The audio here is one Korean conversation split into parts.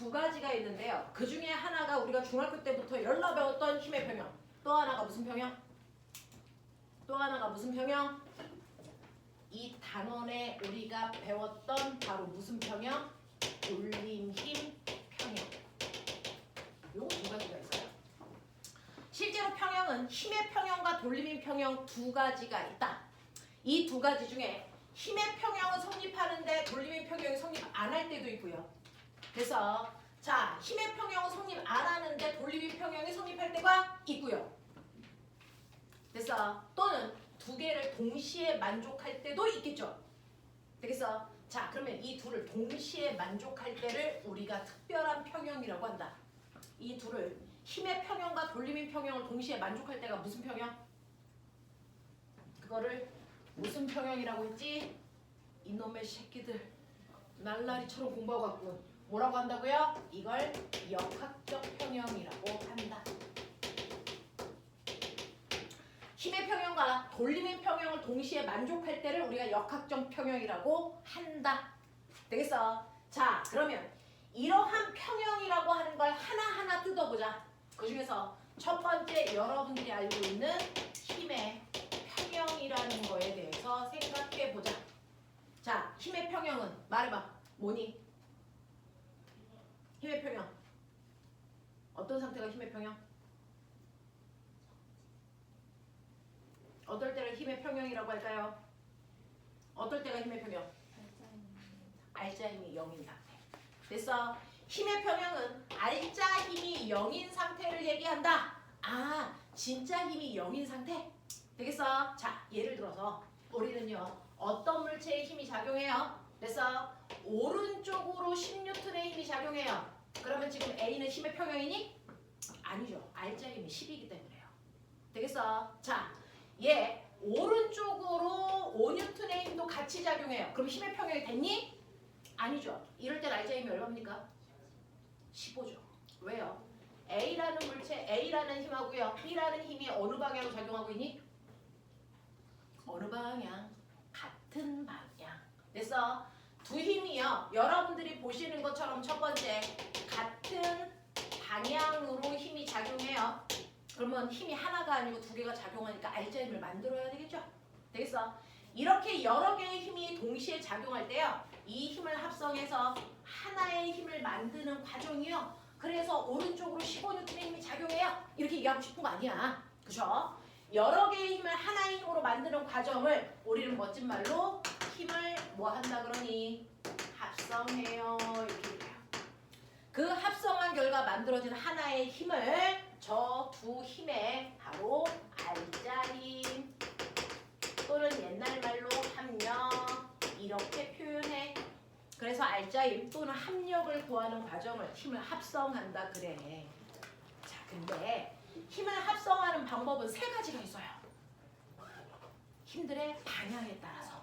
두 가지가 있는데요. 그 중에 하나가 우리가 중학교 때부터 열라 배웠던 힘의 평형. 또 하나가 무슨 평형? 또 하나가 무슨 평형? 이 단원에 우리가 배웠던 바로 무슨 평형? 돌림힘 평형. 요거 두 가지가 있어요. 실제로 평형은 힘의 평형과 돌림힘 평형 두 가지가 있다. 이 두 가지 중에 힘의 평형은 성립하는데 돌림힘 평형이 성립 안 할 때도 있고요. 그래서 자, 힘의 평형은 성립 안 하는데 돌림힘 평형이 성립할 때가 있고요. 그래서 또는 두 개를 동시에 만족할 때도 있겠죠. 그래서 자, 그러면 이 둘을 동시에 만족할 때를 우리가 특별한 평형이라고 한다. 이 둘을 힘의 평형과 돌림힘 평형을 동시에 만족할 때가 무슨 평형? 그거를 무슨 평형이라고 했지? 이놈의 새끼들 날라리처럼 공부하고 왔군. 뭐라고 한다고요? 이걸 역학적 평형이라고 한다. 힘의 평형과 돌림의 평형을 동시에 만족할 때를 우리가 역학적 평형이라고 한다. 되겠어? 자, 그러면 이러한 평형이라고 하는 걸 하나하나 뜯어보자. 그 중에서 첫 번째 여러분들이 알고 있는 힘의 평형이라는 거에 대해서 생각해보자. 자, 힘의 평형은 말해봐. 뭐니? 힘의 평형. 어떤 상태가 힘의 평형? 어떨 때를 힘의 평형이라고 할까요? 어떨 때가 힘의 평형? 알짜 힘이 0인 상태. 됐어? 힘의 평형은 알짜 힘이 0인 상태를 얘기한다. 아, 진짜 힘이 0인 상태? 되겠어? 자, 예를 들어서 우리는요, 어떤 물체의 힘이 작용해요? 그래서 오른쪽으로 10N의 힘이 작용해요. 그러면 지금 A는 힘의 평형이니? 아니죠. 알짜 힘이 10이기 때문에요. 되겠어? 자, 얘 오른쪽으로 5N의 힘도 같이 작용해요. 그럼 힘의 평형이 됐니? 아니죠. 이럴 땐 알짜 힘이 얼마입니까? 15죠. 왜요? A라는 물체, A라는 힘하고요, B라는 힘이 어느 방향으로 작용하고 있니? 어느 방향? 같은 방향. 그래서 두 힘이요, 여러분들이 보시는 것처럼 첫 번째 같은 방향으로 힘이 작용해요. 그러면 힘이 하나가 아니고 두 개가 작용하니까 알짜 힘을 만들어야 되겠죠? 되겠어? 이렇게 여러 개의 힘이 동시에 작용할 때요, 이 힘을 합성해서 하나의 힘을 만드는 과정이요. 그래서 오른쪽으로 15N의 힘이 작용해요. 이렇게 얘기하고 싶은 거 아니야. 그죠? 여러 개의 힘을 하나의 힘으로 만드는 과정을 우리는 멋진 말로 힘을 뭐 한다 그러니? 합성해요. 이렇게 얘기해요. 그 합성한 결과 만들어진 하나의 힘을 저 두 힘에 바로 알짜 힘 또는 옛날 말로 합력 이렇게 표현해. 그래서 알짜 힘 또는 합력을 구하는 과정을 힘을 합성한다 그래. 자, 근데 힘을 합성하는 방법은 세 가지가 있어요. 힘들의 방향에 따라서.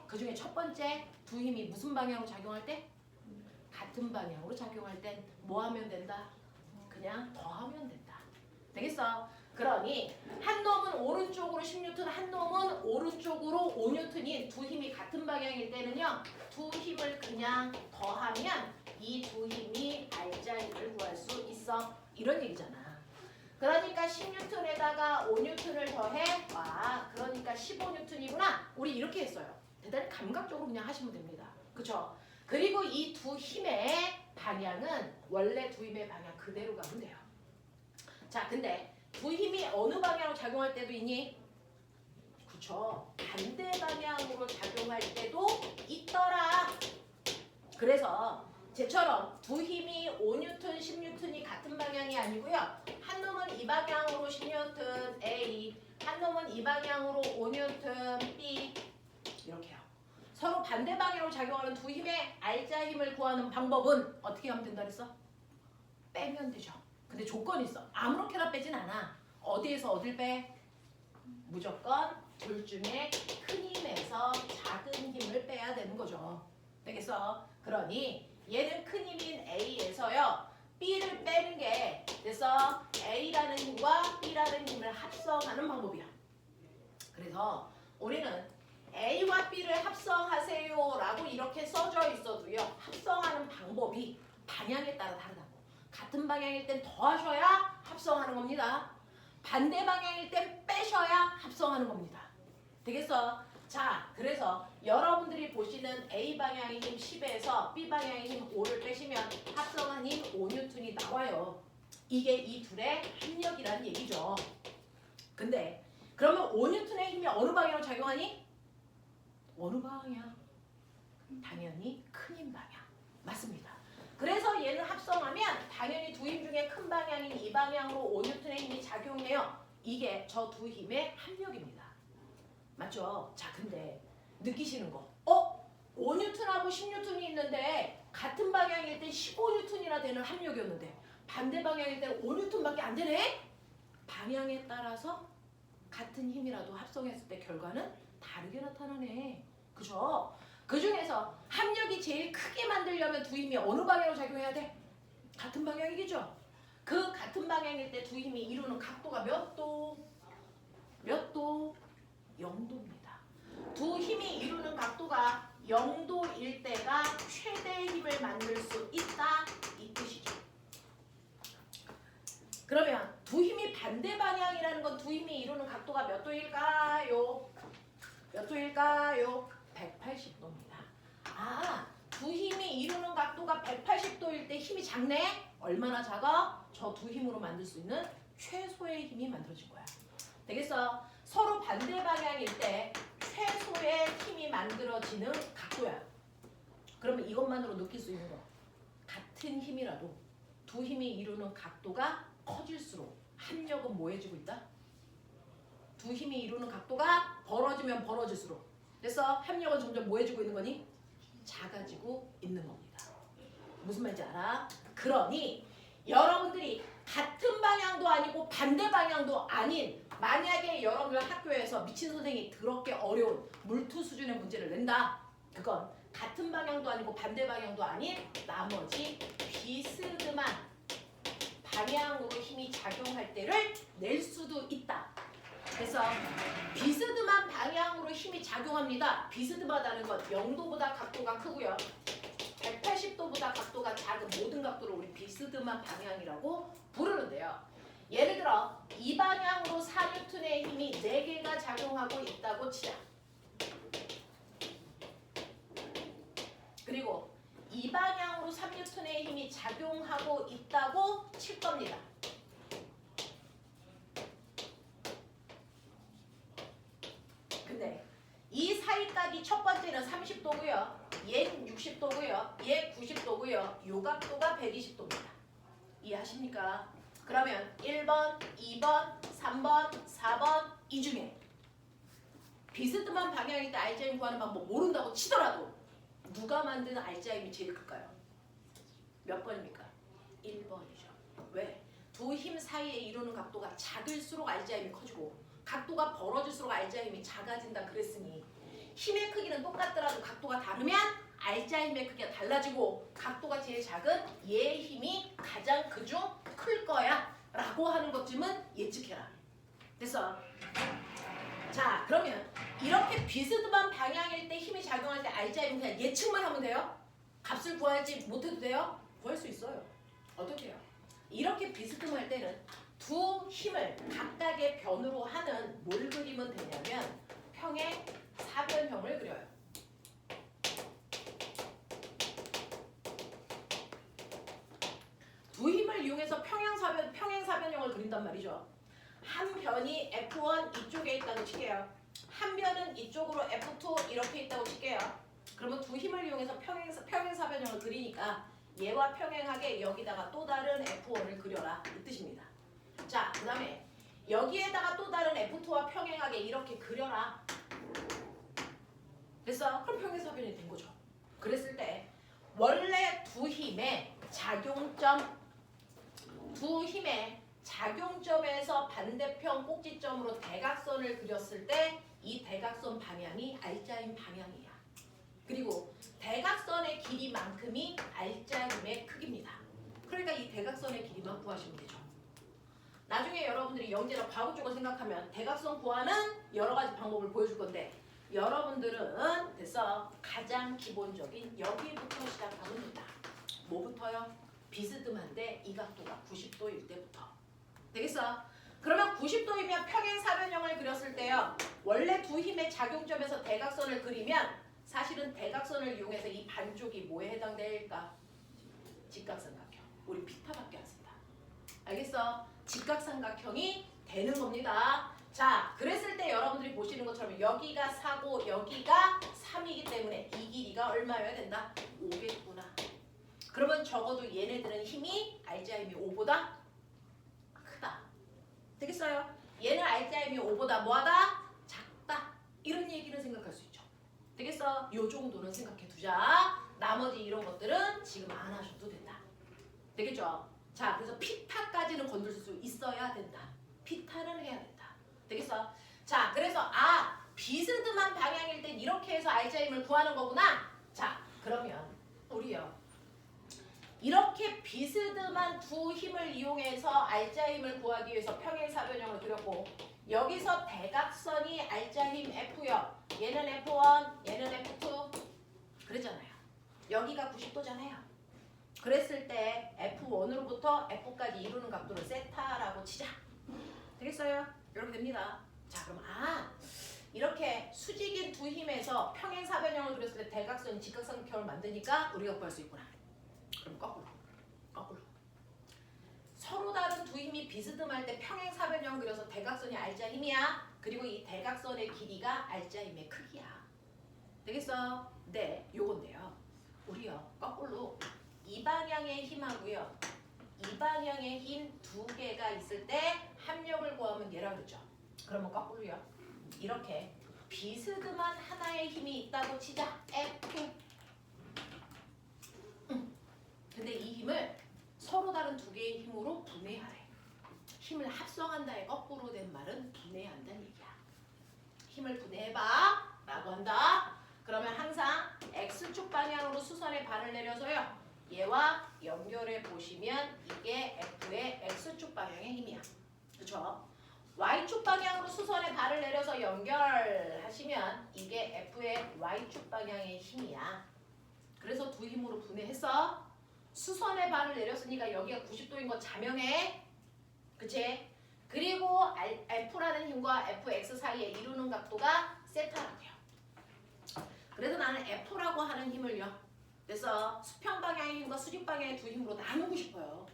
그 중에 첫 번째, 두 힘이 무슨 방향으로 작용할 때? 같은 방향으로 작용할 땐 뭐 하면 된다? 그냥 더하면 된다. 되겠어? 그러니 한 놈은 오른쪽으로 10N, 한 놈은 오른쪽으로 5N인 두 힘이 같은 방향일 때는요, 두 힘을 그냥 더하면 이 두 힘이 알짜 힘을 구할 수 있어. 이런 얘기잖아. 그러니까 10N에다가 5N을 더해. 와, 그러니까 15N이구나. 우리 이렇게 했어요. 대단히 감각적으로 그냥 하시면 됩니다. 그쵸? 그리고 이 두 힘의 방향은 원래 두 힘의 방향 그대로 가면 돼요. 자, 근데 두 힘이 어느 방향으로 작용할 때도 있니? 그쵸? 반대 방향으로 작용할 때도 있더라. 그래서 쟤처럼 두 힘이 5N, 10N이 같은 방향이 아니고요. 한 놈은 이 방향으로 10N A, 한 놈은 이 방향으로 5N B 이렇게요. 서로 반대 방향으로 작용하는 두 힘의 알짜 힘을 구하는 방법은 어떻게 하면 된다 그랬어? 빼면 되죠. 근데 조건이 있어. 아무렇게나 빼진 않아. 어디에서 어딜 빼? 무조건 둘 중에 큰 힘에서 작은 힘을 빼야 되는 거죠. 되겠어? 그러니 얘는 큰 힘인 A에서요, B를 빼는 게 그래서 A라는 힘과 B라는 힘을 합성하는 방법이야. 그래서 우리는 A와 B를 합성하세요 라고 이렇게 써져 있어도요, 합성하는 방법이 방향에 따라 다르다고. 같은 방향일 땐 더하셔야 합성하는 겁니다. 반대 방향일 땐 빼셔야 합성하는 겁니다. 되겠어? 자, 그래서 여러분들이 보시는 A 방향의 힘 10에서 B 방향의 힘 5를 빼시면 합성한 힘 5N이 나와요. 이게 이 둘의 합력이라는 얘기죠. 근데 그러면 5N의 힘이 어느 방향으로 작용하니? 어느 방향? 당연히 큰 힘 방향. 맞습니다. 그래서 얘는 합성하면 당연히 두 힘 중에 큰 방향인 이 방향으로 5N의 힘이 작용해요. 이게 저 두 힘의 합력입니다. 맞죠? 자, 근데 느끼시는 거. 5N하고 10N이 있는데 같은 방향일 때 15N이나 되는 합력이었는데 반대 방향일 때는 5N밖에 안 되네? 방향에 따라서 같은 힘이라도 합성했을 때 결과는 다르게 나타나네. 그죠? 그 중에서 합력이 제일 크게 만들려면 두 힘이 어느 방향으로 작용해야 돼? 같은 방향이겠죠? 그 같은 방향일 때 두 힘이 이루는 각도가 몇 도? 몇 도? 0도입니다. 두 힘이 이루는 각도가 0도일 때가 최대의 힘을 만들 수 있다. 이 뜻이죠. 그러면 두 힘이 반대 방향이라는 건 두 힘이 이루는 각도가 몇 도일까요? 몇 도일까요? 180도입니다. 아, 두 힘이 이루는 각도가 180도일 때 힘이 작네? 얼마나 작아? 저 두 힘으로 만들 수 있는 최소의 힘이 만들어진 거야. 되겠어? 서로 반대 방향일 때 최소의 힘이 만들어지는 각도야. 그러면 이것만으로 느낄 수 있는 거. 같은 힘이라도 두 힘이 이루는 각도가 커질수록 합력은 뭐해지고 있다? 두 힘이 이루는 각도가 벌어지면 벌어질수록. 그래서 합력은 점점 뭐해지고 있는 거니? 작아지고 있는 겁니다. 무슨 말인지 알아? 그러니 여러분들이 같은 방향도 아니고 반대 방향도 아닌 만약에 여러분들 학교에서 미친 선생이 더럽게 어려운 물투 수준의 문제를 낸다. 그건 같은 방향도 아니고 반대 방향도 아닌 나머지 비스듬한 방향으로 힘이 작용할 때를 낼 수도 있다. 그래서 비스듬한 방향으로 힘이 작용합니다. 비스듬하다는 건 0도보다 각도가 크고요. 180도보다 각도가 작은 모든 각도를 우리 비스듬한 방향이라고 부르는데요. 예를 들어 이 방향으로 4N의 힘이 4개가 작용하고 있다고 치자. 그리고 이 방향으로 3N의 힘이 작용하고 있다고 칠 겁니다. 근데 이 사이각이 첫 번째는 30도고요. 얘 60도고요. 얘 90도고요. 요 각도가 120도입니다. 이해하십니까? 그러면 1번, 2번, 3번, 4번 이 중에 비스듬한 방향일 때 알자임 구하는 방법 모른다고 치더라도 누가 만든 알자임이 제일 클까요? 몇 번입니까? 1번이죠. 왜? 두 힘 사이에 이루는 각도가 작을수록 알자임이 커지고 각도가 벌어질수록 알자임이 작아진다 그랬으니 힘의 크기는 똑같더라도 각도가 다르면 알자임의 크기가 달라지고 각도가 제일 작은 얘의 힘이 가장 그중 클 거야 라고 하는 것쯤은 예측해라. 그래서 자, 그러면 이렇게 비스듬한 방향일 때 힘이 작용할 때 알자임은 그냥 예측만 하면 돼요? 값을 구하지 못해도 돼요? 구할 수 있어요. 어떻게 해요? 이렇게 비스듬할 때는 두 힘을 각각의 변으로 하는 뭘 그리면 되냐면 평행 사변형을 그려요. 두 힘을 이용해서 평행사변형을 그린단 말이죠. 한 변이 F1 이쪽에 있다고 칠게요. 한 변은 이쪽으로 F2 이렇게 있다고 칠게요. 그러면 두 힘을 이용해서 평행사변형을 그리니까 얘와 평행하게 여기다가 또 다른 F1을 그려라 이 뜻입니다. 자, 그 다음에 여기에다가 또 다른 F2와 평행하게 이렇게 그려라. 됐어? 그럼 평행사변이 된 거죠. 그랬을 때 원래 두 힘의 작용점에서 반대편 꼭지점으로 대각선을 그렸을 때 이 대각선 방향이 알자임 방향이야. 그리고 대각선의 길이만큼이 알자임의 크기입니다. 그러니까 이 대각선의 길이만 구하시면 되죠. 나중에 여러분들이 영재나 과거 쪽을 생각하면 대각선 구하는 여러 가지 방법을 보여줄 건데 여러분들은 됐어 가장 기본적인 여기부터 시작하면 된다. 뭐부터요? 비스듬한데 이 각도가 90도일 때부터. 되겠어? 그러면 90도이면 평행사변형을 그렸을 때요. 원래 두 힘의 작용점에서 대각선을 그리면 사실은 대각선을 이용해서 이 반쪽이 뭐에 해당될까? 직각삼각형. 우리 피타밖에 안 쓴다. 알겠어? 직각삼각형이 되는 겁니다. 자, 그랬을 때 여러분들이 보시는 것처럼 여기가 4고 여기가 3이기 때문에 이 길이가 얼마여야 된다? 5겠구나. 그러면 적어도 얘네들은 힘이 알자 힘이 5보다 크다. 되겠어요? 얘는 알자 힘이 5보다 뭐하다? 작다. 이런 얘기를 생각할 수 있죠. 되겠어? 요 정도는 생각해 두자. 나머지 이런 것들은 지금 안 하셔도 된다. 되겠죠? 자, 그래서 피타까지는 건들 수 있어야 된다. 피타는 해야 된다. 되겠어? 자, 그래서 비스듬한 방향일 땐 이렇게 해서 알자 힘을 구하는 거구나. 자, 그러면 우리요. 이렇게 비스듬한 두 힘을 이용해서 알자 힘을 구하기 위해서 평행사변형을 그렸고 여기서 대각선이 알자 힘 F요. 얘는 F1, 얘는 F2 그랬잖아요. 여기가 90도잖아요. 그랬을 때 F1으로부터 F까지 이루는 각도를 세타라고 치자. 되겠어요? 이렇게 됩니다. 자, 그럼 이렇게 수직인 두 힘에서 평행사변형을 그렸을 때 대각선이 직각삼각형을 만드니까 우리가 구할 수 있구나. 그럼 거꾸로. 서로 다른 두 힘이 비스듬할 때 평행사변형 그려서 대각선이 알자 힘이야. 그리고 이 대각선의 길이가 알자 힘의 크기야. 되겠어? 네, 요건데요. 우리요, 거꾸로 이 방향의 힘하고요. 이 방향의 힘 두 개가 있을 때 합력을 구하면 얘라 그러죠. 그러면 거꾸로요. 이렇게 비스듬한 하나의 힘이 있다고 치자. F. 근데 이 힘을 서로 다른 두 개의 힘으로 분해하래. 힘을 합성한다의 거꾸로 된 말은 분해한다는 얘기야. 힘을 분해해봐 라고 한다. 그러면 항상 X축 방향으로 수선의 반을 내려서요. 얘와 연결해 보시면 이게 F의 X축 방향의 힘이야. 그렇죠? Y축 방향으로 수선의 반을 내려서 연결하시면 이게 F의 Y축 방향의 힘이야. 그래서 두 힘으로 분해했어. 수선의 반을 내렸으니까 여기가 90도인 거 자명해. 그치? 그리고 F라는 힘과 Fx 사이에 이루는 각도가 세타라고요. 그래서 나는 F라고 하는 힘을요. 그래서 수평 방향의 힘과 수직 방향의 두 힘으로 나누고 싶어요.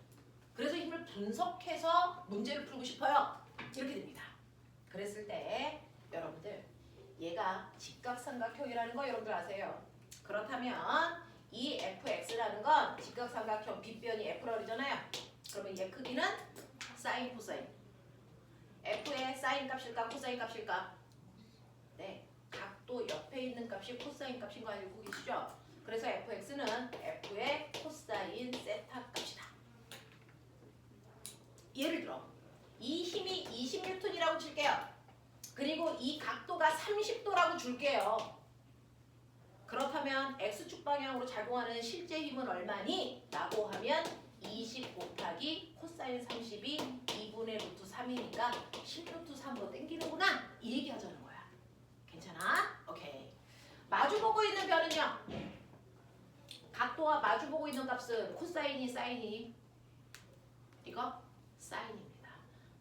그래서 힘을 분석해서 문제를 풀고 싶어요. 이렇게 됩니다. 그랬을 때 여러분들 얘가 직각삼각형이라는 거 여러분들 아세요? 그렇다면 이 fx라는 건 직각삼각형 빗변이 f라고 그러잖아요. 그러면 얘 크기는 사인 코사인. f의 사인 값일까 코사인 값일까? 네, 각도 옆에 있는 값이 코사인 값인 거 알고 계시죠? 그래서 fx는 f의 코사인 세타 값이다. 예를 들어 이 힘이 20N이라고 칠게요. 그리고 이 각도가 30도라고 줄게요. 그렇다면 X축 방향으로 작용하는 실제 힘은 얼마니? 라고 하면 20 곱하기 코사인 30이 2분의 루트 3이니까 10루트 3으로 땡기는구나. 이 얘기 하자는 거야. 괜찮아? 오케이. 마주보고 있는 변은요. 각도와 마주보고 있는 값은 코사인이 사인이? 이거 사인입니다.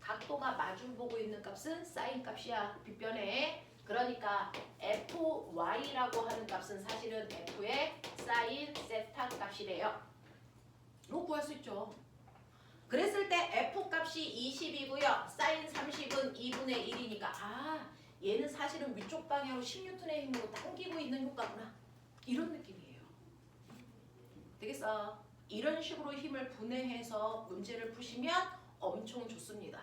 각도가 마주보고 있는 값은 사인 값이야. 빗변에. 그러니까 fy라고 하는 값은 사실은 f의 사인 세타 값이래요. 이거 구할 수 있죠. 그랬을 때 f 값이 20이고요. 사인 30은 2분의 1이니까 얘는 사실은 위쪽 방향으로 10N의 힘으로 당기고 있는 효과구나. 이런 느낌이에요. 되겠어? 이런 식으로 힘을 분해해서 문제를 푸시면 엄청 좋습니다.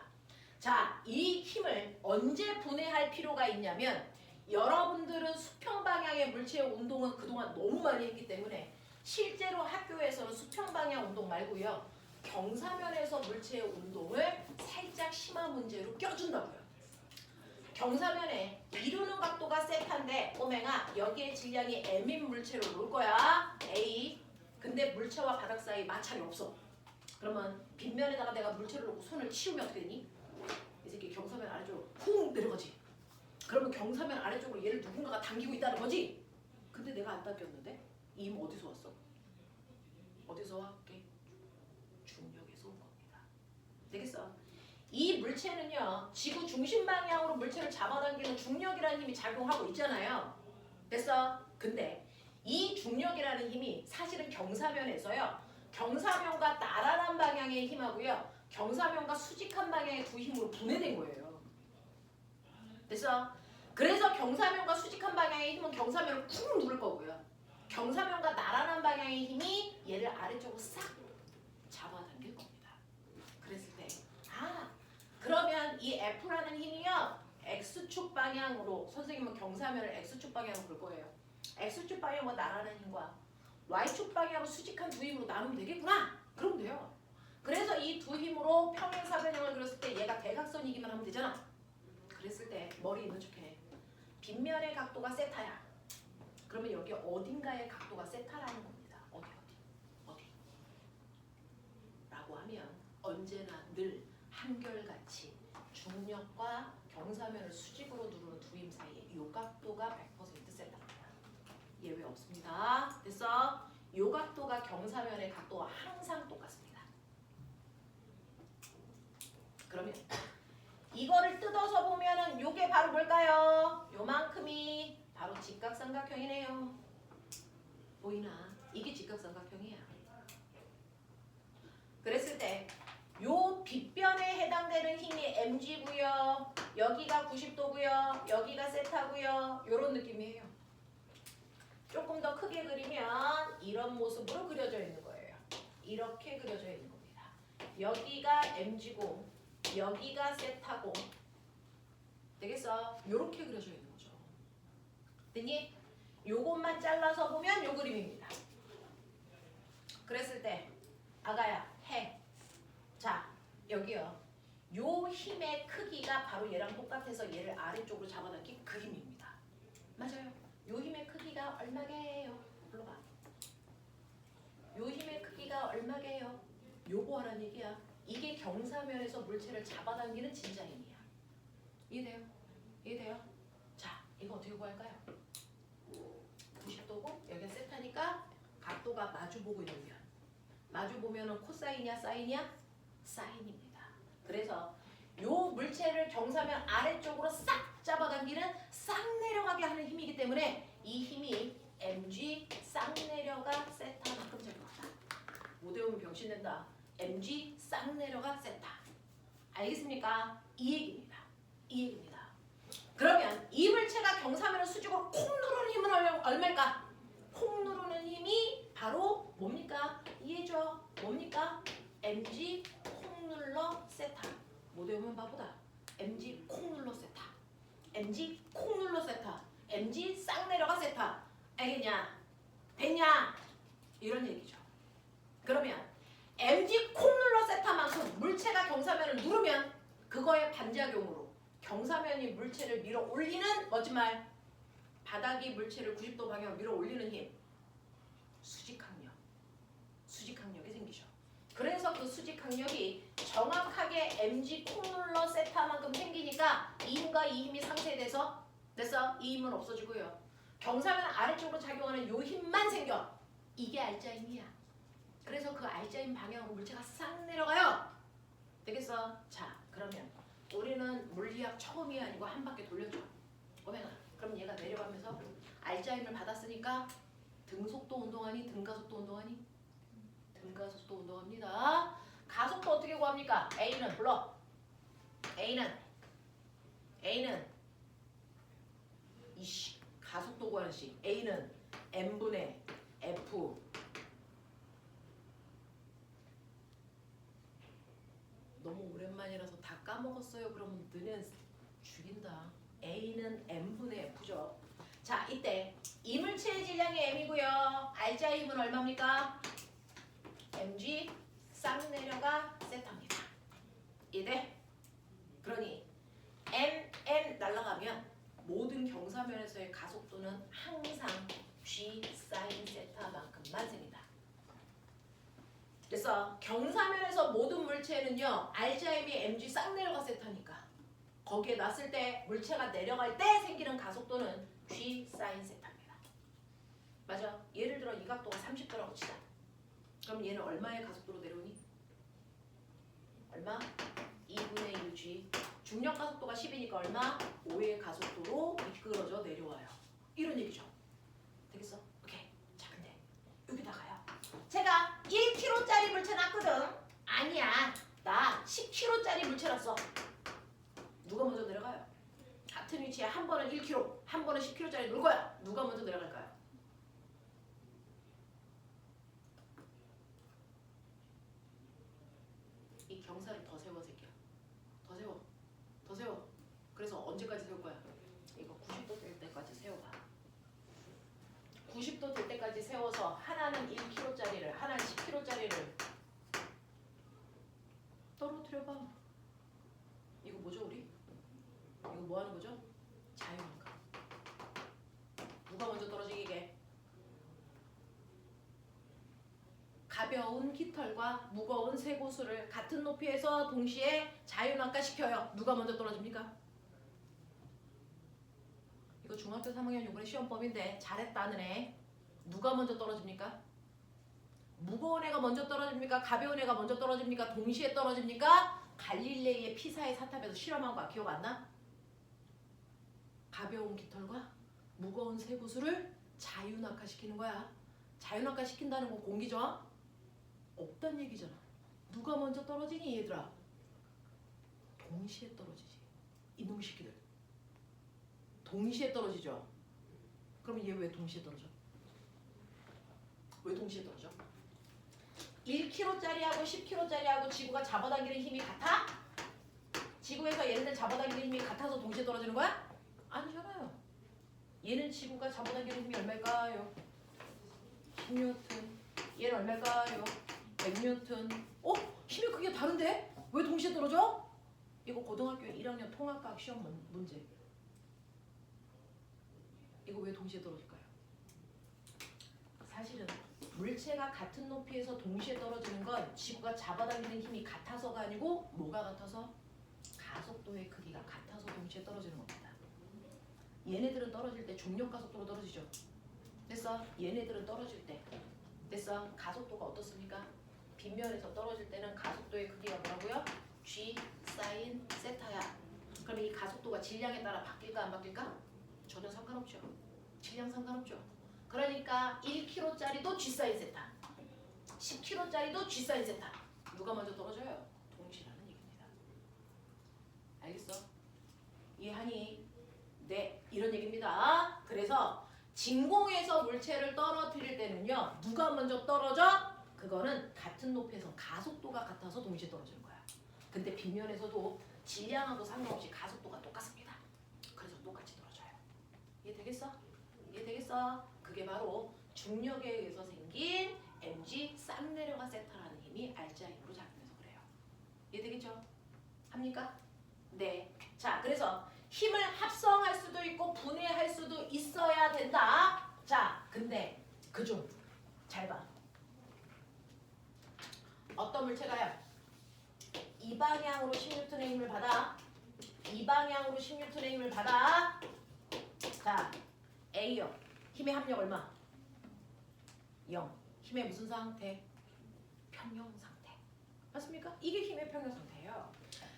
자, 이 힘을 언제 분해할 필요가 있냐면 여러분들은 수평 방향의 물체의 운동은 그동안 너무 많이 했기 때문에 실제로 학교에서는 수평 방향 운동 말고요. 경사면에서 물체의 운동을 살짝 심한 문제로 껴준다고요. 경사면에 이루는 각도가 세타인데 오맹아 여기에 질량이 m인 물체로 놓을 거야. A. 근데 물체와 바닥 사이 마찰이 없어. 그러면 빗면에다가 내가 물체를 놓고 손을 치우면 어떻게 되니? 이 새끼 경사면 아래쪽으로 훅 내려가지. 그러면 경사면 아래쪽으로 얘를 누군가가 당기고 있다는 거지. 근데 내가 안 당겼는데? 이 힘 어디서 왔어? 어디서 왔게? 중력에서 온 겁니다. 되겠어? 이 물체는요, 지구 중심 방향으로 물체를 잡아당기는 중력이라는 힘이 작용하고 있잖아요. 됐어? 근데 이 중력이라는 힘이 사실은 경사면에서요, 경사면과 나란한 방향의 힘하고요, 경사면과 수직한 방향의 두 힘으로 분해된 거예요. 됐어? 그래서 경사면과 수직한 방향의 힘은 경사면을 쿵 누를 거고요, 경사면과 나란한 방향의 힘이 얘를 아래쪽으로 싹 잡아당길 겁니다. 그랬을 때, 그러면 이 F라는 힘이요, X축 방향으로, 선생님은 경사면을 X축 방향으로 볼 거예요. X축 방향과 나란한 힘과 Y축 방향으로 수직한 두 힘으로 나누면 되겠구나. 그러면 돼요. 그래서 이 두 힘으로 평행사변형을 그렸을 때 얘가 대각선이기만 하면 되잖아. 그랬을 때 머리 있는 척해. 빗면의 각도가 세타야. 그러면 여기 어딘가의 각도가 세타라는 겁니다. 어디 라고 하면 언제나 늘 한결같이 중력과 경사면을 수직으로 누르는 두 힘 사이에 이 각도가 100% 세타입니다. 예외 없습니다. 됐어? 이 각도가 경사면의 각도와 항상 똑같습니다. 그러면 이거를 뜯어서 보면은 요게 바로 뭘까요? 요만큼이 바로 직각삼각형이네요. 보이나? 이게 직각삼각형이야. 그랬을 때 요 빗변에 해당되는 힘이 mg고요. 여기가 90도고요. 여기가 세타고요. 요런 느낌이에요. 조금 더 크게 그리면 이런 모습으로 그려져 있는 거예요. 이렇게 그려져 있는 겁니다. 여기가 mg고 여기가 세타고, 되겠어? 요렇게 그려져 있는 거죠. 됐니? 요것만 잘라서 보면 요 그림입니다. 그랬을 때 아가야 해. 자, 여기요. 요 힘의 크기가 바로 얘랑 똑같아서 얘를 아래쪽으로 잡아당긴 그 힘입니다. 맞아요. 요 힘의 크기가 얼마게요? 불러봐. 요 힘의 크기가 얼마게요? 요거 하라는 얘기야. 이게 경사면에서 물체를 잡아당기는 진짜 힘이야. 이해돼요? 이해돼요? 자, 이거 어떻게 구할까요? 90도고 여기가 세타니까 각도가 마주보고 있는 면. 마주보면은 코사인이야 사인이야? 사인입니다. 그래서 요 물체를 경사면 아래쪽으로 싹 잡아당기는 싹 내려가게 하는 힘이기 때문에 이 힘이 mg 싹 내려가 세타만큼 작용한다. 못 외우면 병신된다. mg 싹 내려가 세타. 알겠습니까? 이 얘기입니다. 이 얘기입니다. 그러면 이 물체가 경사면을 수직으로 콩 누르는 힘은 얼마일까? 콩 누르는 힘이 바로 뭡니까? 이해죠? 뭡니까? mg 콩 눌러 세타. 못 외우면 바보다. mg 콩 눌러 세타. mg 콩 눌러 세타. mg 싹 내려가 세타. 알겠냐? 됐냐? 이런 얘기죠. 그러면 mg 콩 눌러 세타만큼 물체가 경사면을 누르면 그거의 반작용으로 경사면이 물체를 밀어 올리는, 멋진 말, 바닥이 물체를 90도 방향으로 밀어 올리는 힘, 수직항력. 수직항력이 생기죠. 그래서 그 수직항력이 정확하게 mg 콩 눌러 세타만큼 생기니까 이 힘과 이 힘이 상쇄돼서, 됐어? 이 힘은 없어지고요. 경사면 아래쪽으로 작용하는 요 힘만 생겨. 이게 알짜 힘이야. 그래서 그 알짜 힘 방향으로 물체가 싹 내려가요. 되겠어? 자, 그러면 우리는 물리학 처음이 아니고 한 바퀴 돌려줘. 오메가. 그럼 얘가 내려가면서 알짜 힘을 받았으니까 등속도 운동하니? 등가속도 운동하니? 등가속도 운동합니다. 가속도 어떻게 구합니까? A는 불러. A는 이씨 가속도 구하는 식. A는 M분의 F. 너무 오랜만이라서 다 까먹었어요. 그러면 너는 죽인다. A는 M분의 F죠. 자, 이때 이물체의 질량이 M이고요. 알자 힘은 얼마입니까? mg 싹 내려가 세타입니다. 이해돼? 그러니 m 날아가면 모든 경사면에서의 가속도는 항상 g 사인 세타만큼만 생긴다. 그래서 경사면에서 모든 물체는요, 알자임이 mg 싹 내려가 세타니까 거기에 놨을 때 물체가 내려갈 때 생기는 가속도는 g 사인 세타입니다. 맞아? 예를 들어 이 각도가 30도라고 치자. 그럼 얘는 얼마의 가속도로 내려오니? 얼마? 2분의 1g. 중력 가속도가 10이니까 얼마? 5의 가속도로 미끄러져 내려와요. 이런 얘기죠. 되겠어? 오케이. 자, 근데 여기다가요. 제가 1kg짜리 물체 놨거든. 아니야. 나 10kg짜리 물체 놨어. 누가 먼저 내려가요? 같은 위치에 한 번은 1kg, 한 번은 10kg짜리 놓을 거야. 누가 먼저 내려갈까요? 이 경사를 더 세워, 새끼야. 더 세워. 더 세워. 그래서 언제까지 세울 거야? 이거 90도 될 때까지 세워봐. 90도 될 때까지 세워서 하나는 1kg짜리를, 하나는 10kg짜리를 떨어뜨려봐. 이거 뭐죠, 우리? 이거 뭐 하는 거죠? 자유한가. 누가 먼저 떨어지게? 가벼운 깃털과 무거운 쇠고수를 같은 높이에서 동시에 자유낙하 시켜요. 누가 먼저 떨어집니까? 이거 중학교 3학년 요번에 시험범인데 잘했다는 애. 누가 먼저 떨어집니까? 무거운 애가 먼저 떨어집니까? 가벼운 애가 먼저 떨어집니까? 동시에 떨어집니까? 갈릴레이의 피사의 사탑에서 실험한 거 기억 안 나? 가벼운 깃털과 무거운 쇠구슬을 자유낙하시키는 거야. 자유낙하시킨다는 건 공기저항? 없단 얘기잖아. 누가 먼저 떨어지니 얘들아? 동시에 떨어지지. 이놈의 새끼들. 동시에 떨어지죠. 그러면 얘 왜 동시에 떨어져? 왜 동시에 떨어져? 1kg짜리하고 10kg짜리하고 지구가 잡아당기는 힘이 같아? 지구에서 얘네들 잡아당기는 힘이 같아서 동시에 떨어지는 거야? 아니잖아요. 얘는 지구가 잡아당기는 힘이 얼마일까요? 10N. 얘는 얼마일까요? 100N. 힘이 크게 다른데? 왜 동시에 떨어져? 이거 고등학교 1학년 통합과학 시험 문제. 이거 왜 동시에 떨어질까요? 사실은 물체가 같은 높이에서 동시에 떨어지는 건 지구가 잡아당기는 힘이 같아서가 아니고 뭐가 같아서? 가속도의 크기가 같아서 동시에 떨어지는 겁니다. 얘네들은 떨어질 때 중력 가속도로 떨어지죠. 됐어? 얘네들은 떨어질 때 됐어? 가속도가 어떻습니까? 빗면에서 떨어질 때는 가속도의 크기가 뭐라고요? G 사인 세타야. 그럼 이 가속도가 질량에 따라 바뀔까 안 바뀔까? 전혀 상관없죠. 질량 상관없죠. 그러니까 1kg짜리도 G 사인 세타, 10kg짜리도 G 사인 세타. 누가 먼저 떨어져요? 동시라는 얘기입니다. 알겠어? 이해하니? 네, 이런 얘기입니다. 그래서 진공에서 물체를 떨어뜨릴 때는요, 누가 먼저 떨어져? 그거는 같은 높이에서 가속도가 같아서 동시에 떨어지는 거야. 근데 빗면에서도 질량하고 상관없이 가속도가 똑같습니다. 그래서 똑같이 떨어져요. 이해되겠어? 이해되겠어? 그게 바로 중력에 의해서 생긴 mg 싹 내려가 세타라는 힘이 알자 힘으로 작용해서 그래요. 이해되겠죠? 합니까? 네. 자, 그래서 힘을 합성할 수도 있고 분해할 수도 있어야 된다. 자, 근데 그중 잘 봐. 어떤 물체가요? 이 방향으로 10N의 힘을 받아. 이 방향으로 10N의 힘을 받아. 자, A요. 힘의 합력 얼마? 0. 힘의 무슨 상태? 평형 상태. 맞습니까? 이게 힘의 평형 상태예요.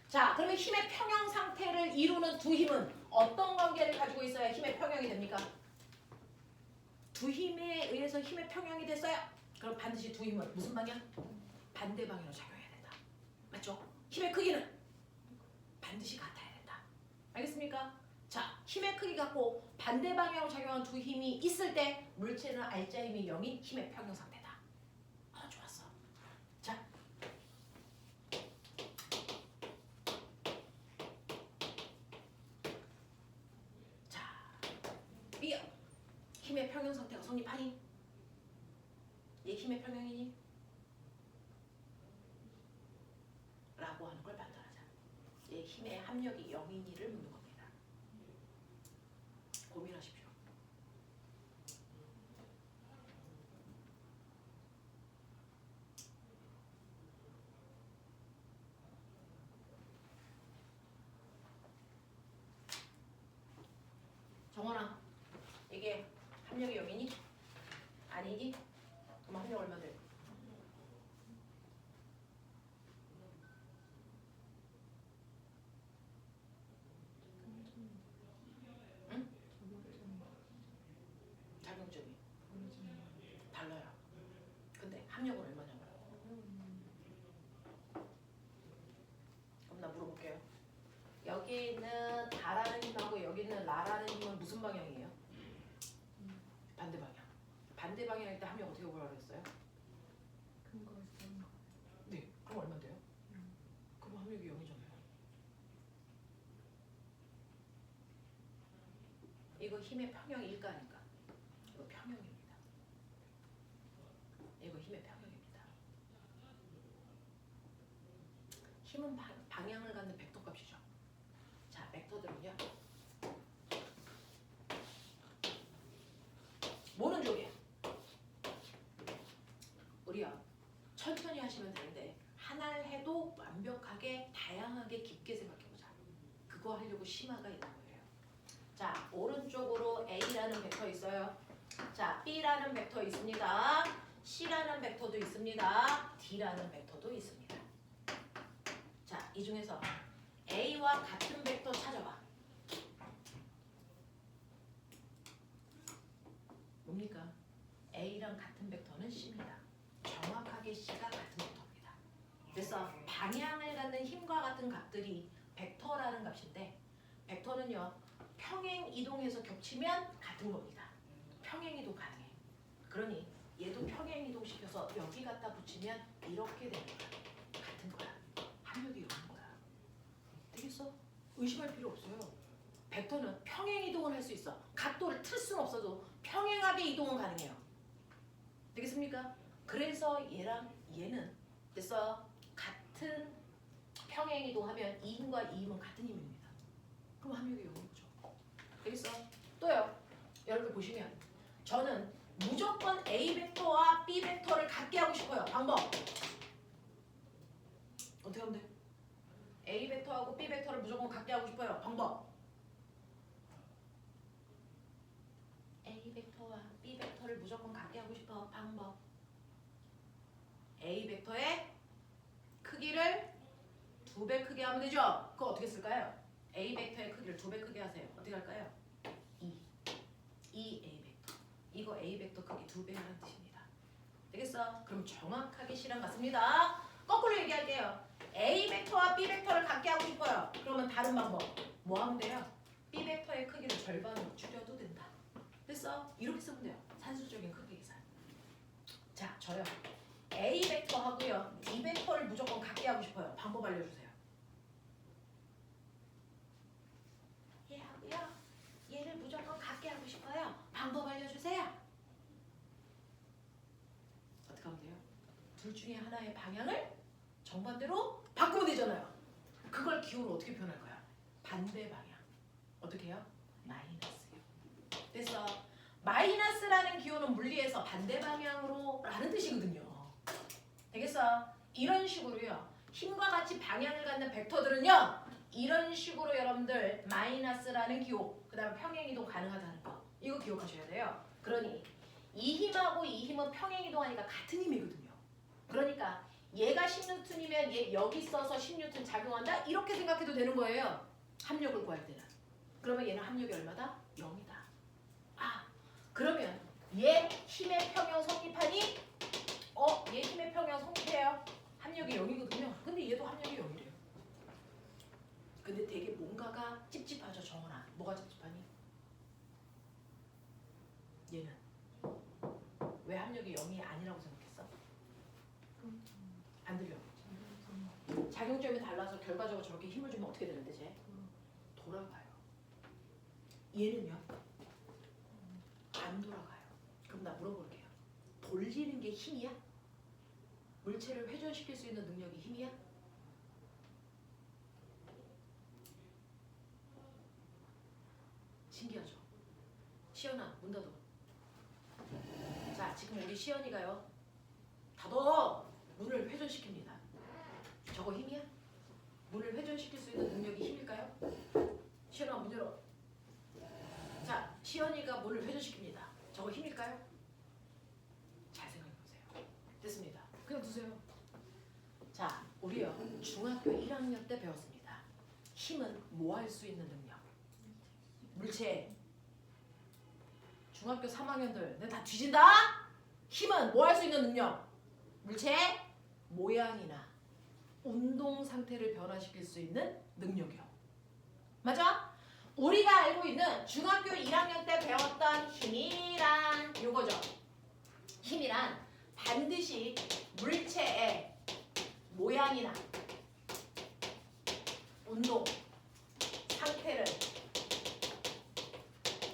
자, 그러면 힘의 평형 상태를 이루는 두 힘은 어떤 관계를 가지고 있어야 힘의 평형이 됩니까? 두 힘에 의해서 힘의 평형이 됐어요. 그럼 반드시 두 힘은 무슨 방향? 반대 방향으로 작용해야 된다. 맞죠? 힘의 크기는 반드시 같아야 된다. 알겠습니까? 자, 힘의 크기 같고 반대 방향으로 작용한 두 힘이 있을 때 물체는 알자 힘이 0인 힘의 평형 상태다. 좋았어. 자, B요. 힘의 평형 상태가 성립하니? 얘 힘의 평형이니? 라고 하는 걸 판단하자. 얘 힘의 합력이 0이니를 묻는 겁니다. 고민하십시오. 정원아, 이게 합력이 0이니? 아니니? 그럼 합력 얼마 돼? 작용점이 달라요. 근데 합력은 얼마냐고요? 그럼 나 물어볼게요. 여기 있는 다라는 힘하고 여기 있는 라라는 힘은 무슨 방향이에요? 반대 방향. 반대 방향일 때 합력 어떻게 보라고 했어요? 네. 그럼 얼마인데요? 그럼 합력이 0이잖아요. 이거 힘의 평형일까 아닐까? 이거 평형입니다. 이거 힘의 평형입니다. 힘은 방향을 갖는 벡터 값이죠. 자, 벡터들은요. 뭐는 쪽이야? 우리요. 천천히 하시면 되는데 하나를 해도 완벽하게 다양하게 깊게 생각해보자. 그거 하려고 심화가 있는 거예요. 자, 오른쪽으로 A라는 벡터 있어요. 자, B라는 벡터 있습니다. C라는 벡터도 있습니다. D라는 벡터도 있습니다. 자, 이 중에서 A와 같은 벡터 찾아봐. 뭡니까? A랑 같은 벡터는 C입니다. 정확하게 C가 같은 벡터입니다. 그래서 방향을 갖는 힘과 같은 값들이 벡터라는 값인데 벡터는요. 평행 이동해서 겹치면 같은 겁니다. 평행 이동 가능해. 그러니 얘도 평행 이동 시켜서 여기 갖다 붙이면 이렇게 되는 거야. 같은 거야. 합력이 이런 거야. 되겠어? 의심할 필요 없어요. 벡터는 평행 이동을 할 수 있어. 각도를 틀 수는 없어도 평행하게 이동은 가능해요. 되겠습니까? 그래서 얘랑 얘는 그래서 같은 평행 이동하면 이 힘과 이 힘은 같은 힘입니다. 그럼 합력이 0이죠. 되겠어? 또요. 여러분 보시면 저는 무조건 A 벡터와 B 벡터를 같게 하고 싶어요. 방법. 어떻게 하면 돼? A 벡터하고 B 벡터를 무조건 같게 하고 싶어요. 방법. A 벡터와 B 벡터를 무조건 같게 하고 싶어. 방법. A 벡터의 크기를 2배 크게 하면 되죠? 그거 어떻게 쓸까요? A 벡터의 크기를 2배 크게 하세요. 어떻게 할까요? 2 A 벡터. 이거 A 벡터 크기 2배 하는 뜻입니다. 되겠어? 그럼 정확하게 C랑 같습니다. 거꾸로 얘기할게요. A 벡터와 B 벡터를 같게 하고 싶어요. 그러면 다른 방법. 뭐 하면 돼요? B 벡터의 크기를 절반으로 줄여도 된다. 됐어? 이렇게 쓰면 돼요. 산술적인 크기 계산. 자, 저요. A 벡터하고요. B 벡터를 무조건 같게 하고 싶어요. 방법 알려주세요. 얘하고요. 얘를 무조건 같게 하고 싶어요. 방법 알려주세요. 어떻게 하면 돼요? 둘 중에 하나의 방향을 정반대로 바꾸면 되잖아요. 그걸 기호로 어떻게 표현할 거야? 반대 방향. 어떻게 해요? 마이너스요. 그래서 마이너스라는 기호는 물리에서 반대 방향으로 라는 뜻이거든요. 되겠어? 이런 식으로요. 힘과 같이 방향을 갖는 벡터들은요. 이런 식으로 여러분들 마이너스라는 기호, 그 다음에 평행이동 가능하다는 거. 이거 기억하셔야 돼요. 그러니 이 힘하고 이 힘은 평행이동하니까 같은 힘이거든요. 그러니까 얘가 10N이면 얘 여기 써서 10N 작용한다? 이렇게 생각해도 되는 거예요. 합력을 구할 때는. 그러면 얘는 합력이 얼마다? 0이다. 아, 그러면 얘 힘의 평형 성립하니? 얘 힘의 평형 성립해요. 합력이 0이거든요. 근데 얘도 합력이 0이래요. 근데 되게 뭔가가 찝찝하죠, 정원아. 뭐가 찝찝하니? 얘는 왜 합력이 0이 아니라고 생각했어? 안 들려. 작용점이 달라서 결과적으로 저렇게 힘을 주면 어떻게 되는데 쟤? 돌아가요. 얘는요? 안 돌아가요. 그럼 나 물어볼게요. 돌리는 게 힘이야? 물체를 회전시킬 수 있는 능력이 힘이야? 신기하죠? 시연아, 문 닫아. 자, 지금 우리 시연이가요. 닫아! 문을 회전시킵니다. 저거 힘이야? 문을 회전시킬 수 있는 능력이 힘일까요? 시연아, 문 열어. 자, 시연이가 문을 회전시킵니다. 저거 힘일까요? 잘 생각해보세요. 됐습니다. 그냥 두세요. 자, 우리요. 중학교 1학년 때 배웠습니다. 힘은 뭐 할 수 있는 능력? 물체 중학교 3학년들 내가 다 뒤진다? 힘은 뭐 할 수 있는 능력? 물체 모양이나 운동 상태를 변화시킬 수 있는 능력이요. 맞아? 우리가 알고 있는 중학교 1학년 때 배웠던 힘이란 요거죠. 힘이란 반드시 물체의 모양이나 운동 상태를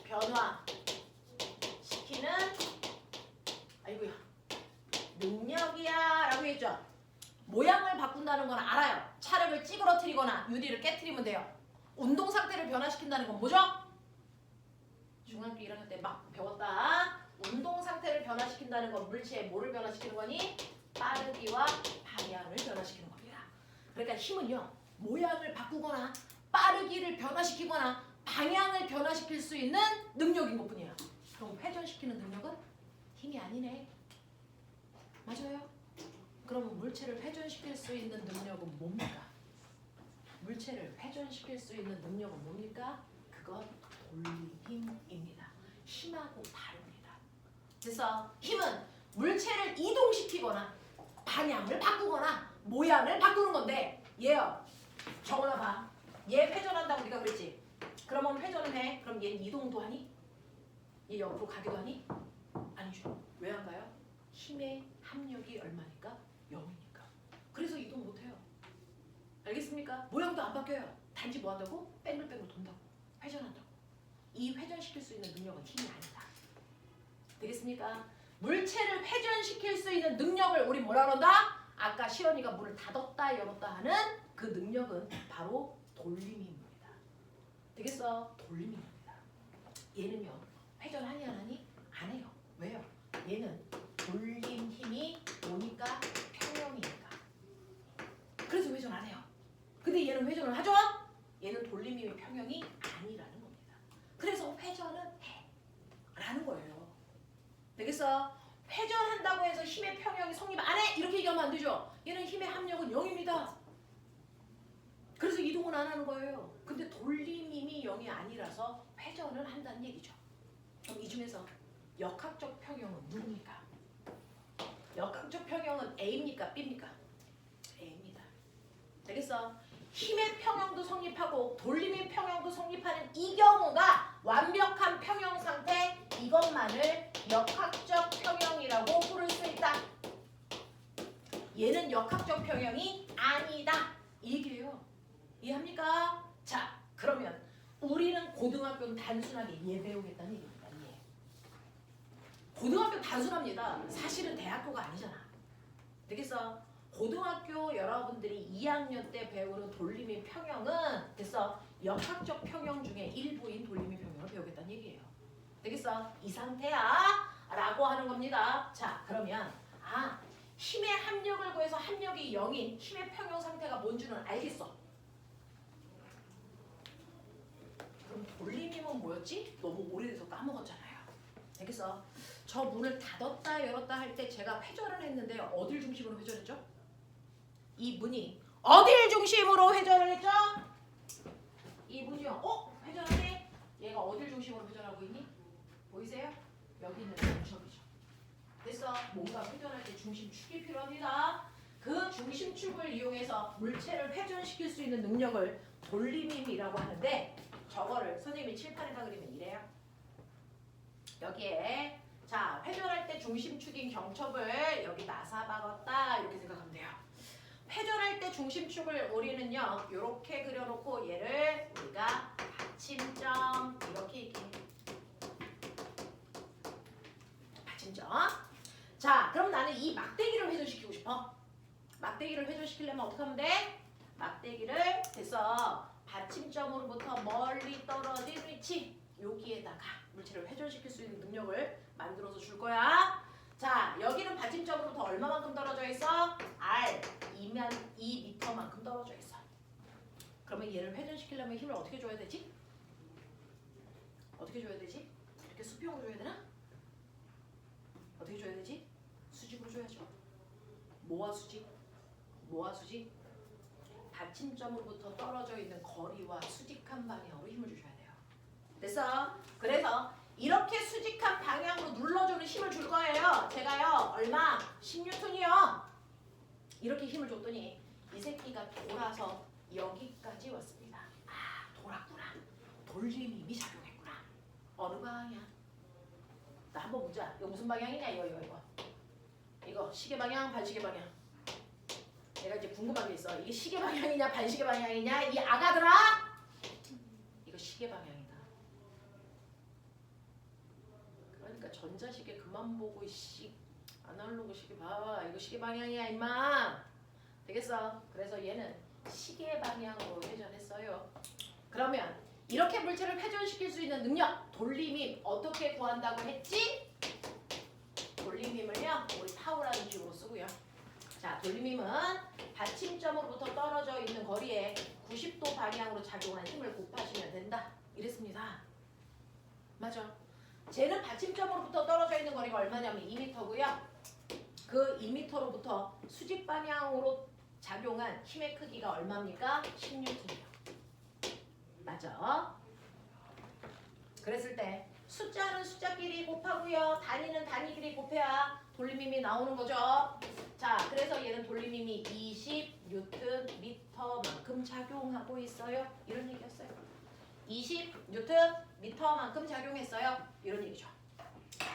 변화시키는 아이고야 능력이야 라고 했죠. 모양을 바꾼다는 건 알아요. 차력을 찌그러뜨리거나 유리를 깨트리면 돼요. 운동 상태를 변화시킨다는 건 뭐죠? 중학교 1학년 때 막 배웠다. 운동 상태를 변화시킨다는 건 물체의 뭐를 변화시키는 거니? 빠르기와 방향을 변화시키는 겁니다. 그러니까 힘은요. 모양을 바꾸거나 빠르기를 변화시키거나 방향을 변화시킬 수 있는 능력인 것뿐이야. 그럼 회전시키는 능력은 힘이 아니네. 맞아요? 그러면 물체를 회전시킬 수 있는 능력은 뭡니까? 물체를 회전시킬 수 있는 능력은 뭡니까? 그건 돌림힘입니다. 힘하고 다릅니다. 그래서 힘은 물체를 이동시키거나 방향을 바꾸거나 모양을 바꾸는 건데 얘요. 정원아 봐. 얘 회전한다고 네가 그랬지? 그러면 회전을 해. 그럼 얘는 이동도 하니? 얘 옆으로 가기도 하니? 아니죠. 왜 안 가요? 힘의 합력이 얼마니까? 0이니까. 그래서 이동 못해요. 알겠습니까? 모양도 안 바뀌어요. 단지 뭐 한다고? 뺑글뺑글 돈다고. 회전한다고. 이 회전시킬 수 있는 능력은 힘이 아니다. 되겠습니까? 물체를 회전시킬 수 있는 능력을 우리 뭐라 그런다? 아까 시연이가 문을 닫았다 열었다 하는 그 능력은 바로 돌림힘입니다. 되겠어? 돌림힘입니다. 얘는요. 회전하니 안 하니? 안 해요. 왜요? 얘는 돌림힘이 오니까 평형이니까. 그래서 회전 안 해요. 근데 얘는 회전을 하죠? 얘는 돌림힘의 평형이 아니라는 겁니다. 그래서 회전은 해. 라는 거예요. 되겠어? 회전한다고 해서 힘의 평형이 성립 안 해? 이렇게 얘기하면 안 되죠. 얘는 힘의 합력은 0입니다. 그래서 이동은 안 하는 거예요. 근데 돌림힘이 0이 아니라서 회전을 한다는 얘기죠. 그럼 이 중에서 역학적 평형은 누굽니까? 역학적 평형은 A입니까? B입니까? A입니다. 되겠어? 힘의 평형도 성립하고 돌림의 평형도 성립하는 이 경우가 완벽한 평형 상태, 이것만을 역학적 평형이라고 부를 수 있다. 얘는 역학적 평형이 아니다. 이 얘기예요. 이해합니까? 자, 그러면 우리는 고등학교는 단순하게 얘 배우겠다는 얘기입니다. 얘. 고등학교 단순합니다. 사실은 대학교가 아니잖아. 되겠어? 고등학교 여러분들이 2학년 때 배우는 돌림의 평형은 됐어? 역학적 평형 중에 일부인 돌림의 평형을 배우겠다는 얘기예요. 되겠어? 이 상태야 라고 하는 겁니다. 자, 그러면 힘의 합력을 구해서 합력이 0인 힘의 평형 상태가 뭔지는 알겠어. 그럼 돌림힘은 뭐였지? 너무 오래돼서 까먹었잖아요. 되겠어? 저 문을 닫았다 열었다 할 때 제가 회전을 했는데 어딜 중심으로 회전했죠? 이 문이 어딜 중심으로 회전을 했죠? 이 문이요. 회전하네? 얘가 어딜 중심으로 회전하고 있니? 보이세요? 여기 있는 중심이죠. 됐어? 뭔가 회전할 때 중심축이 필요합니다. 그 중심축을 이용해서 물체를 회전시킬 수 있는 능력을 돌림힘이라고 하는데 저거를 선생님이 칠판에다 그리면 이래요. 여기에 자 회전할 때 중심축인 경첩을 여기다 박았다 이렇게 생각하면 돼요. 회전할 때 중심축을 우리는요 이렇게 그려놓고 얘를 우리가 받침점 이렇게 얘기해. 받침점. 자 그럼 나는 이 막대기를 회전시키고 싶어. 막대기를 회전시키려면 어떻게 하면 돼? 막대기를 됐어. 받침점으로부터 멀리 떨어진 위치 여기에다가 물체를 회전시킬 수 있는 능력을 만들어서 줄 거야. 자 여기는 받침점으로부터 얼마만큼 떨어져 있어? R 2m만큼 떨어져 있어. 그러면 얘를 회전시키려면 힘을 어떻게 줘야 되지? 어떻게 줘야 되지? 이렇게 수평으로 줘야 되나? 어떻게 줘야 되지? 수직으로 줘야죠. 뭐와 수직? 뭐와 수직? 받침점으로부터 떨어져 있는 거리와 수직한 방향으로 힘을 주셔야 돼요. 됐어? 그래서 이렇게 수직한 방향으로 눌러주는 힘을 줄 거예요. 제가요 얼마? 10N이요. 이렇게 힘을 줬더니 이 새끼가 돌아서 여기까지 왔습니다. 아 돌았구나. 돌림힘이 작용했구나. 어느 방향? 나 한번 보자. 이거 무슨 방향이냐 이거 시계 방향 반시계 방향. 내가 이제 궁금한 게 있어. 이게 시계 방향이냐 반시계 방향이냐 이 아가들아. 이거 시계 방향이다. 그러니까 전자시계 그만 보고 아날로그 시계 봐. 이거 시계 방향이야 임마. 되겠어? 그래서 얘는 시계 방향으로 회전했어요. 그러면 이렇게 물체를 회전시킬 수 있는 능력 돌림힘 어떻게 구한다고 했지? 돌림힘을요 우리 타우라는 식으로 쓰고요. 자 돌림힘은 받침점으로부터 떨어져 있는 거리에 90도 방향으로 작용한 힘을 곱하시면 된다. 이랬습니다. 맞아. 쟤는 받침점으로부터 떨어져 있는 거리가 얼마냐면 2m고요. 그 2m로부터 수직 방향으로 작용한 힘의 크기가 얼마입니까? 10N이에요. 맞아. 그랬을 때 숫자는 숫자끼리 곱하고요. 단위는 단위끼리 곱해야 돌림힘이 나오는 거죠. 자, 그래서 얘는 돌림힘이 20Nm/M만큼 작용하고 있어요. 이런 얘기였어요. 20Nm/M만큼 작용했어요. 이런 얘기죠.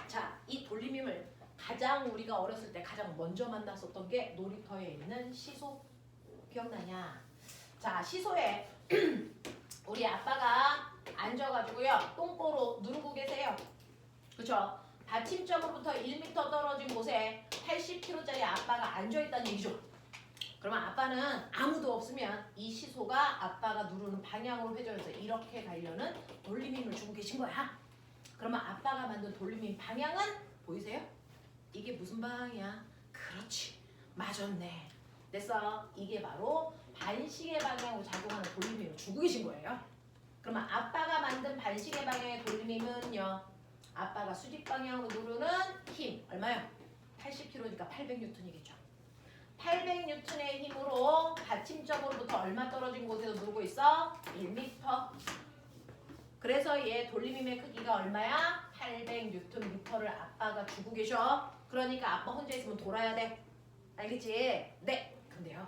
자, 이 돌림힘을 가장 우리가 어렸을 때 가장 먼저 만났었던 게 놀이터에 있는 시소. 기억나냐? 자, 시소에 우리 아빠가 앉아가지고요. 똥꼬로 누르고 계세요. 그쵸? 받침점으로부터 1m 떨어진 곳에 80kg짜리 아빠가 앉아있다는 얘기죠. 그러면 아빠는 아무도 없으면 이 시소가 아빠가 누르는 방향으로 회전해서 이렇게 가려는 돌림힘을 주고 계신 거야. 그러면 아빠가 만든 돌림힘 방향은 보이세요? 이게 무슨 방향이야? 그렇지. 맞았네. 됐어. 이게 바로 반시계 방향으로 작용하는 돌림힘을 주고 계신 거예요. 그러면 아빠가 만든 반시계 방향의 돌림힘은요. 아빠가 수직 방향으로 누르는 힘 얼마요? 80kg니까 800N이겠죠. 800N의 힘으로 받침점으로부터 얼마 떨어진 곳에서 누르고 있어? 1m. 그래서 얘 돌림힘의 크기가 얼마야? 800Nm를 아빠가 주고 계셔. 그러니까 아빠 혼자 있으면 돌아야 돼. 알겠지? 네. 근데요.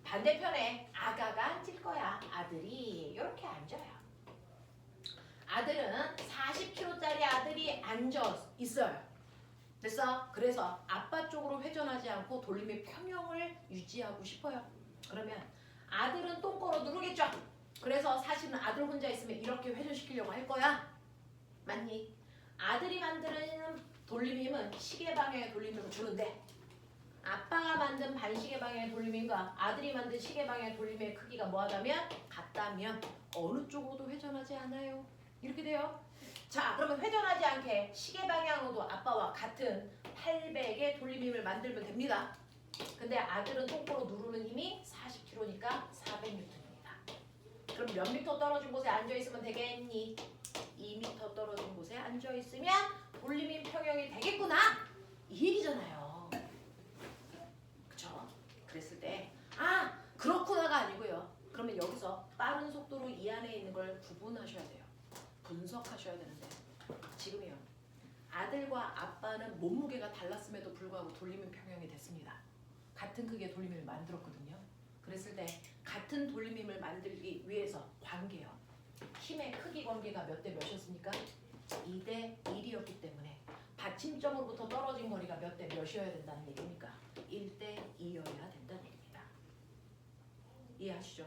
반대편에 아가가 앉을 거야. 아들이 이렇게 앉아요. 아들은 40kg짜리 아들이 앉아 있어요. 됐어? 그래서 아빠 쪽으로 회전하지 않고 돌림의 평형을 유지하고 싶어요. 그러면 아들은 똥꼬로 누르겠죠? 그래서 사실은 아들 혼자 있으면 이렇게 회전시키려고 할 거야. 맞니? 아들이 만드는 돌림힘은 시계 방향의 돌림힘을 주는데 아빠가 만든 반시계 방향의 돌림힘과 아들이 만든 시계 방향의 돌림힘의 크기가 뭐하다면 같다면 어느 쪽으로도 회전하지 않아요. 이렇게 돼요. 자, 그러면 회전하지 않게 시계 방향으로도 아빠와 같은 800의 돌림힘을 만들면 됩니다. 근데 아들은 똥꼬로 누르는 힘이 40kg니까 400N입니다. 그럼 몇 미터 떨어진 곳에 앉아있으면 되겠니? 2m 떨어진 곳에 앉아있으면 돌림힘 평형이 되겠구나. 이 얘기잖아요. 그쵸? 그랬을 때 그렇구나가 아니고요. 그러면 여기서 빠른 속도로 이 안에 있는 걸 구분하셔야 돼요. 분석하셔야 되는데 지금이요. 아들과 아빠는 몸무게가 달랐음에도 불구하고 돌림힘 평형이 됐습니다. 같은 크기의 돌림힘을 만들었거든요. 그랬을 때 같은 돌림힘을 만들기 위해서 관계요. 힘의 크기 관계가 몇 대 몇이었습니까? 2대 1이었기 때문에 받침점으로부터 떨어진 거리가 몇 대 몇이어야 된다는 얘기입니까? 1대 2여야 된다는 얘기입니다. 이해하시죠?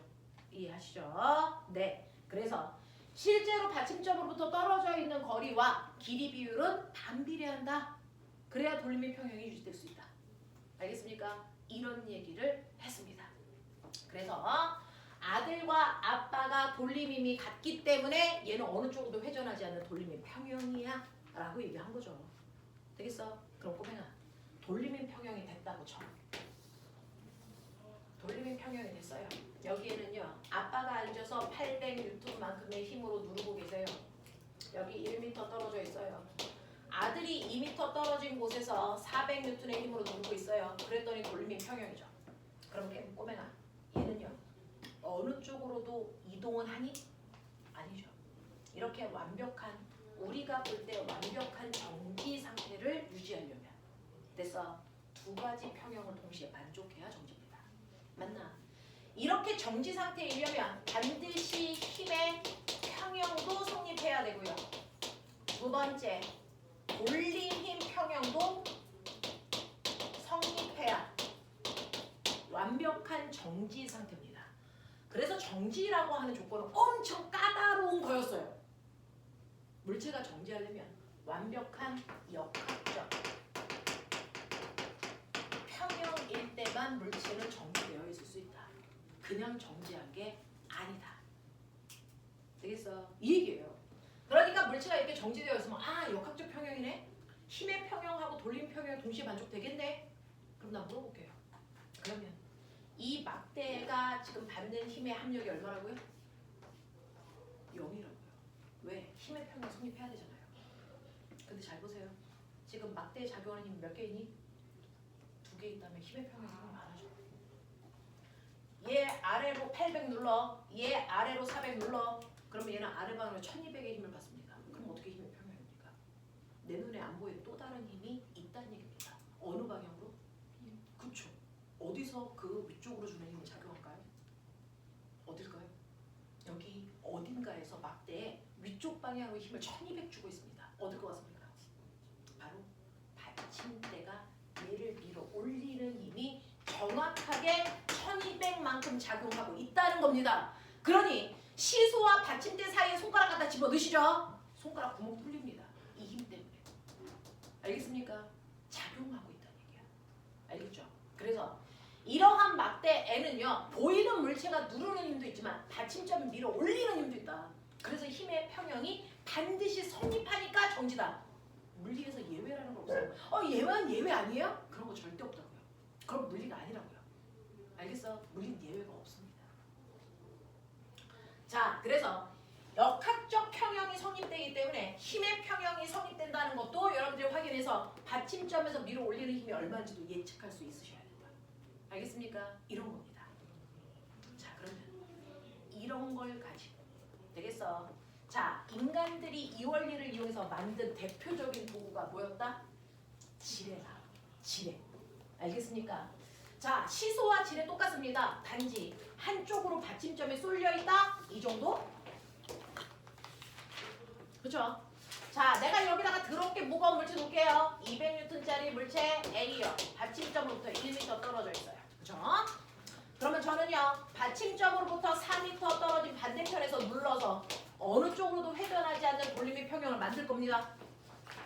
이해하시죠? 네. 그래서 실제로 받침점으로부터 떨어져 있는 거리와 길이 비율은 반비례한다. 그래야 돌림힘 평형이 유지될 수 있다. 알겠습니까? 이런 얘기를 했습니다. 그래서 아들과 아빠가 돌림힘이 같기 때문에 얘는 어느 쪽으로도 회전하지 않는 돌림힘 평형이야 라고 얘기한 거죠. 되겠어? 그럼 꼬맹아, 돌림힘 평형이 됐다고 쳐. 돌림힘 평형이 됐어요. 여기에는요, 아빠가 앉아서 800N만큼의 힘으로 누르고 계세요. 여기 1m 떨어져 있어요. 아들이 2m 떨어진 곳에서 400N의 힘으로 누르고 있어요. 그랬더니 돌림힘 평형이죠. 그럼 꼬맹아, 얘는요, 어느 쪽으로도 이동은 하니? 아니죠. 이렇게 완벽한 우리가 볼 때 완벽한 정지 상태를 유지하려면 그래서 두 가지 평형을 동시에 만족해야 정지입니다. 맞나? 이렇게 정지 상태에 이르려면 반드시 힘의 평형도 성립해야 되고요. 두 번째, 돌림 힘 평형도 성립해야 완벽한 정지 상태입니다. 그래서 정지라고 하는 조건은 엄청 까다로운 거였어요. 물체가 정지하려면 완벽한 역학적 평형일 때만 물체는 정지되어 있을 수 있다. 그냥 정지한 게 아니다. 되겠어? 이 얘기예요. 그러니까 물체가 이렇게 정지되어 있으면 아 역학적 평형이네. 힘의 평형하고 돌림 평형이 동시에 만족되겠네. 그럼 나 물어볼게요. 그러면 이 막대가 지금 받는 힘의 합력이 얼마라고요? 0이라고요. 왜? 힘의 평형 성립해야 되잖아요. 근데 잘 보세요. 지금 막대에 작용하는 힘 몇 개 있니? 2개 있다면 힘의 평형 성립 안 하죠. 얘 아래로 800 눌러. 얘 아래로 400 눌러. 그러면 얘는 아래 방향으로 1200의 힘을 받습니다. 그럼 어떻게 힘의 평형입니까? 내 눈에 안 보이는 또 다른 힘이 있다는 얘기입니다. 어느 방향으로? 그쵸. 어디서 그 위쪽으로 주는 힘이 작용할까요? 어딜까요? 여기 어딘가에서 막대에 위쪽 방향으로 힘을 1200 주고 있습니다. 어딜 것 같습니까? 바로 받침대가 얘를 밀어 올리는 힘이 정확하게 1200만큼 작용하고 있다는 겁니다. 그러니 시소와 받침대 사이에 손가락 갖다 집어넣으시죠? 손가락 구멍 뚫립니다. 이 힘 때문에. 알겠습니까? 작용하고 있다는 얘기야. 알겠죠? 그래서 이러한 막대에는요. 보이는 물체가 누르는 힘도 있지만 받침점을 밀어 올리는 힘도 있다. 그래서 힘의 평형이 반드시 성립하니까 정지다. 물리에서 예외라는 거 없어요. 예외는 예외 아니에요? 그런 거 절대 없다고요. 그럼 물리가 아니라고요. 알겠어? 물리는 예외가 없습니다. 자, 그래서 역학적 평형이 성립되기 때문에 힘의 평형이 성립된다는 것도 여러분들이 확인해서 받침점에서 밀어 올리는 힘이 얼마인지도 예측할 수 있으셔야 된다. 알겠습니까? 이런 겁니다. 자, 그러면 이런 걸 가지고 되겠어? 자, 인간들이 이 원리를 이용해서 만든 대표적인 도구가 뭐였다? 지뢰다. 지뢰. 알겠습니까? 자, 시소와 지뢰 똑같습니다. 단지 한쪽으로 받침점이 쏠려 있다. 이 정도? 그렇죠? 자, 내가 여기다가 더럽게 무거운 물체 놓을게요. 200N짜리 물체 A요. 받침점으로부터 1m 떨어져 있어요. 그렇죠? 그러면 저는요. 받침점으로부터 4m 떨어진 반대편에서 눌러서 어느 쪽으로도 회전하지 않는 돌림의 평형을 만들 겁니다.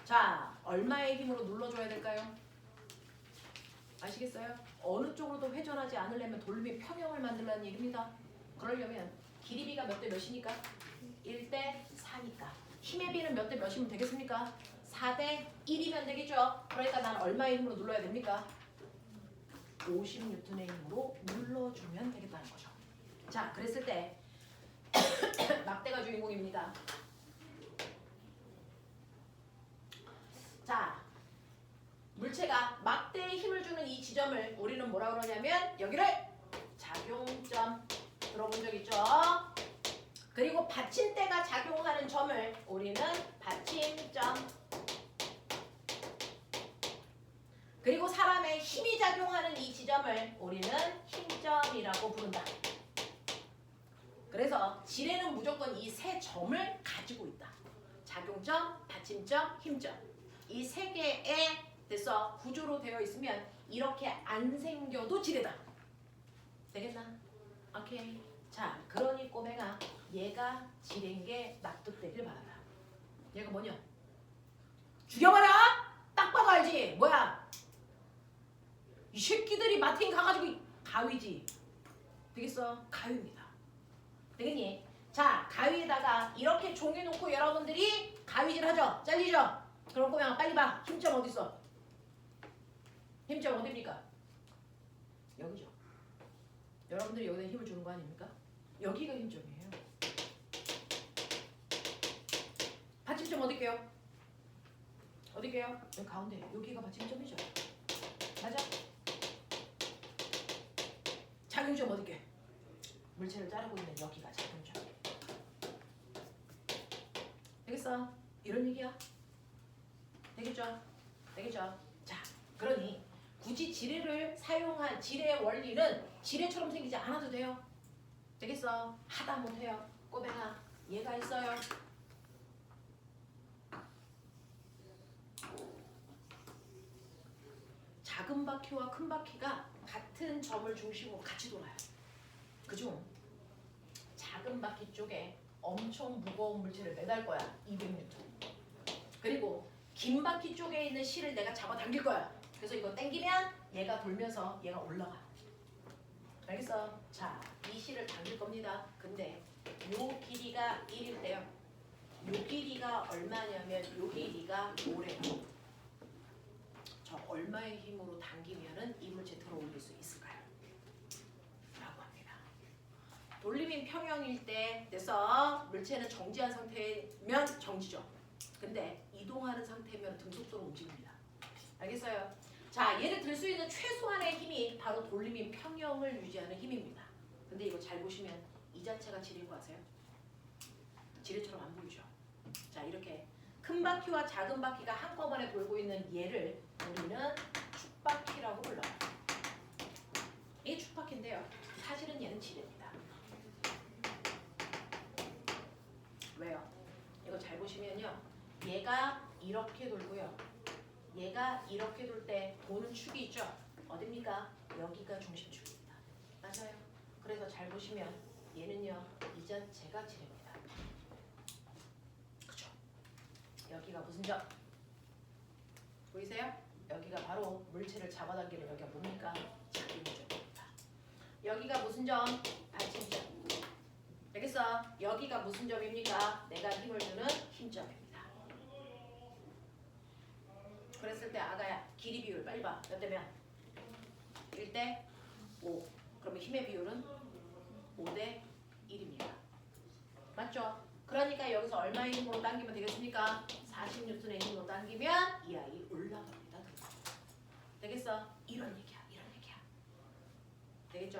자, 얼마의 힘으로 눌러줘야 될까요? 아시겠어요? 어느 쪽으로도 회전하지 않으려면 돌림의 평형을 만들라는 얘기입니다. 그러려면 길이비가 몇 대 몇이니까? 1대 4니까. 힘의 비는 몇 대 몇이면 되겠습니까? 4대 1이면 되겠죠? 그러니까 난 얼마의 힘으로 눌러야 됩니까? 50N의 힘으로 눌러주면 되겠다는 거죠. 자, 그랬을 때 막대가 주인공입니다. 자, 물체가 막대에 힘을 주는 이 지점을 우리는 뭐라 그러냐면 여기를 작용점 들어본 적 있죠? 그리고 받침대가 작용하는 점을 우리는 받침점, 그리고 사람의 힘이 작용하는 이 지점을 우리는 힘점이라고 부른다. 그래서 지뢰는 무조건 이 세 점을 가지고 있다. 작용점, 받침점, 힘점. 이 세 개의 됐어 구조로 되어 있으면 이렇게 안 생겨도 지뢰다. 되겠나? 오케이. 자, 그러니 꼬맹아, 얘가 지뢰인 게 납득되길 바란다. 얘가 뭐냐? 죽여버려! 딱 봐도 알지? 뭐야? 이 새끼들이 마틴 가가지고 가위지. 되겠어? 가위입니다. 되겠니? 자, 가위에다가 이렇게 종이 놓고 여러분들이 가위질 하죠? 잘리죠? 그럼 꼬맹아 빨리 봐. 힘점 어딨어? 힘점 어디입니까? 여기죠. 여러분들이 여기다 힘을 주는 거 아닙니까? 여기가 힘점이에요. 받침점 어디게요? 어디게요? 여기 가운데. 여기가 받침점이죠. 맞아? 작용점 어디게? 물체를 자르고 있는 여기가 작용점. 되겠어? 이런 얘기야. 되겠죠? 되겠죠? 자, 그러니 굳이 지뢰를 사용한 지뢰의 원리는 지뢰처럼 생기지 않아도 돼요. 되겠어? 하다 못해요. 꼬맹아, 얘가 있어요. 작은 바퀴와 큰 바퀴가 같은 점을 중심으로 같이 돌아요. 그중 작은 바퀴 쪽에 엄청 무거운 물체를 매달 거야. 200N. 그리고 긴 바퀴 쪽에 있는 실을 내가 잡아당길 거야. 그래서 이거 당기면 얘가 돌면서 얘가 올라가. 알겠어? 자, 이 실을 당길 겁니다. 근데 요 길이가 1일 때요. 요 길이가 얼마냐면 요 길이가 5래요. 저 얼마의 힘으로 당기면은 이 물체 들어 올릴 수 있을까요? 라고 합니다. 돌림인 평형일 때 돼서 물체는 정지한 상태면 정지죠. 근데 이동하는 상태면 등속도로 움직입니다. 알겠어요? 자, 얘를 들 수 있는 최소한의 힘이 바로 돌림인 평형을 유지하는 힘입니다. 근데 이거 잘 보시면 이 자체가 지뢰인 거 아세요? 지뢰처럼 안 보이죠? 자, 이렇게 큰 바퀴와 작은 바퀴가 한꺼번에 돌고 있는 얘를 우리는 축바퀴라고 불러요. 이게 축바퀴인데요. 사실은 얘는 지뢰입니다. 왜요? 이거 잘 보시면요. 얘가 이렇게 돌고요. 얘가 이렇게 돌 때 도는 축이 있죠? 어딥니까? 여기가 중심축입니다. 맞아요. 그래서 잘 보시면 얘는요. 이 자체가 지뢰입니다. 그죠? 여기가 무슨 점? 보이세요? 여기가 바로 물체를 잡아당기는 여기가 뭡니까? 자기무점입니다. 여기가 무슨 점? 받침점. 되겠어? 여기가 무슨 점입니까? 내가 힘을 주는 힘점입니다. 그랬을 때 아가야 길이 비율 빨리 봐. 몇 대면? 1대 5. 그러면 힘의 비율은 5대 1입니다. 맞죠? 그러니까 여기서 얼마의 힘으로 당기면 되겠습니까? 40N의 힘으로 당기면 이 아이 올라갑니다. 되겠어? 이런 얘기야. 이런 얘기야. 되겠죠?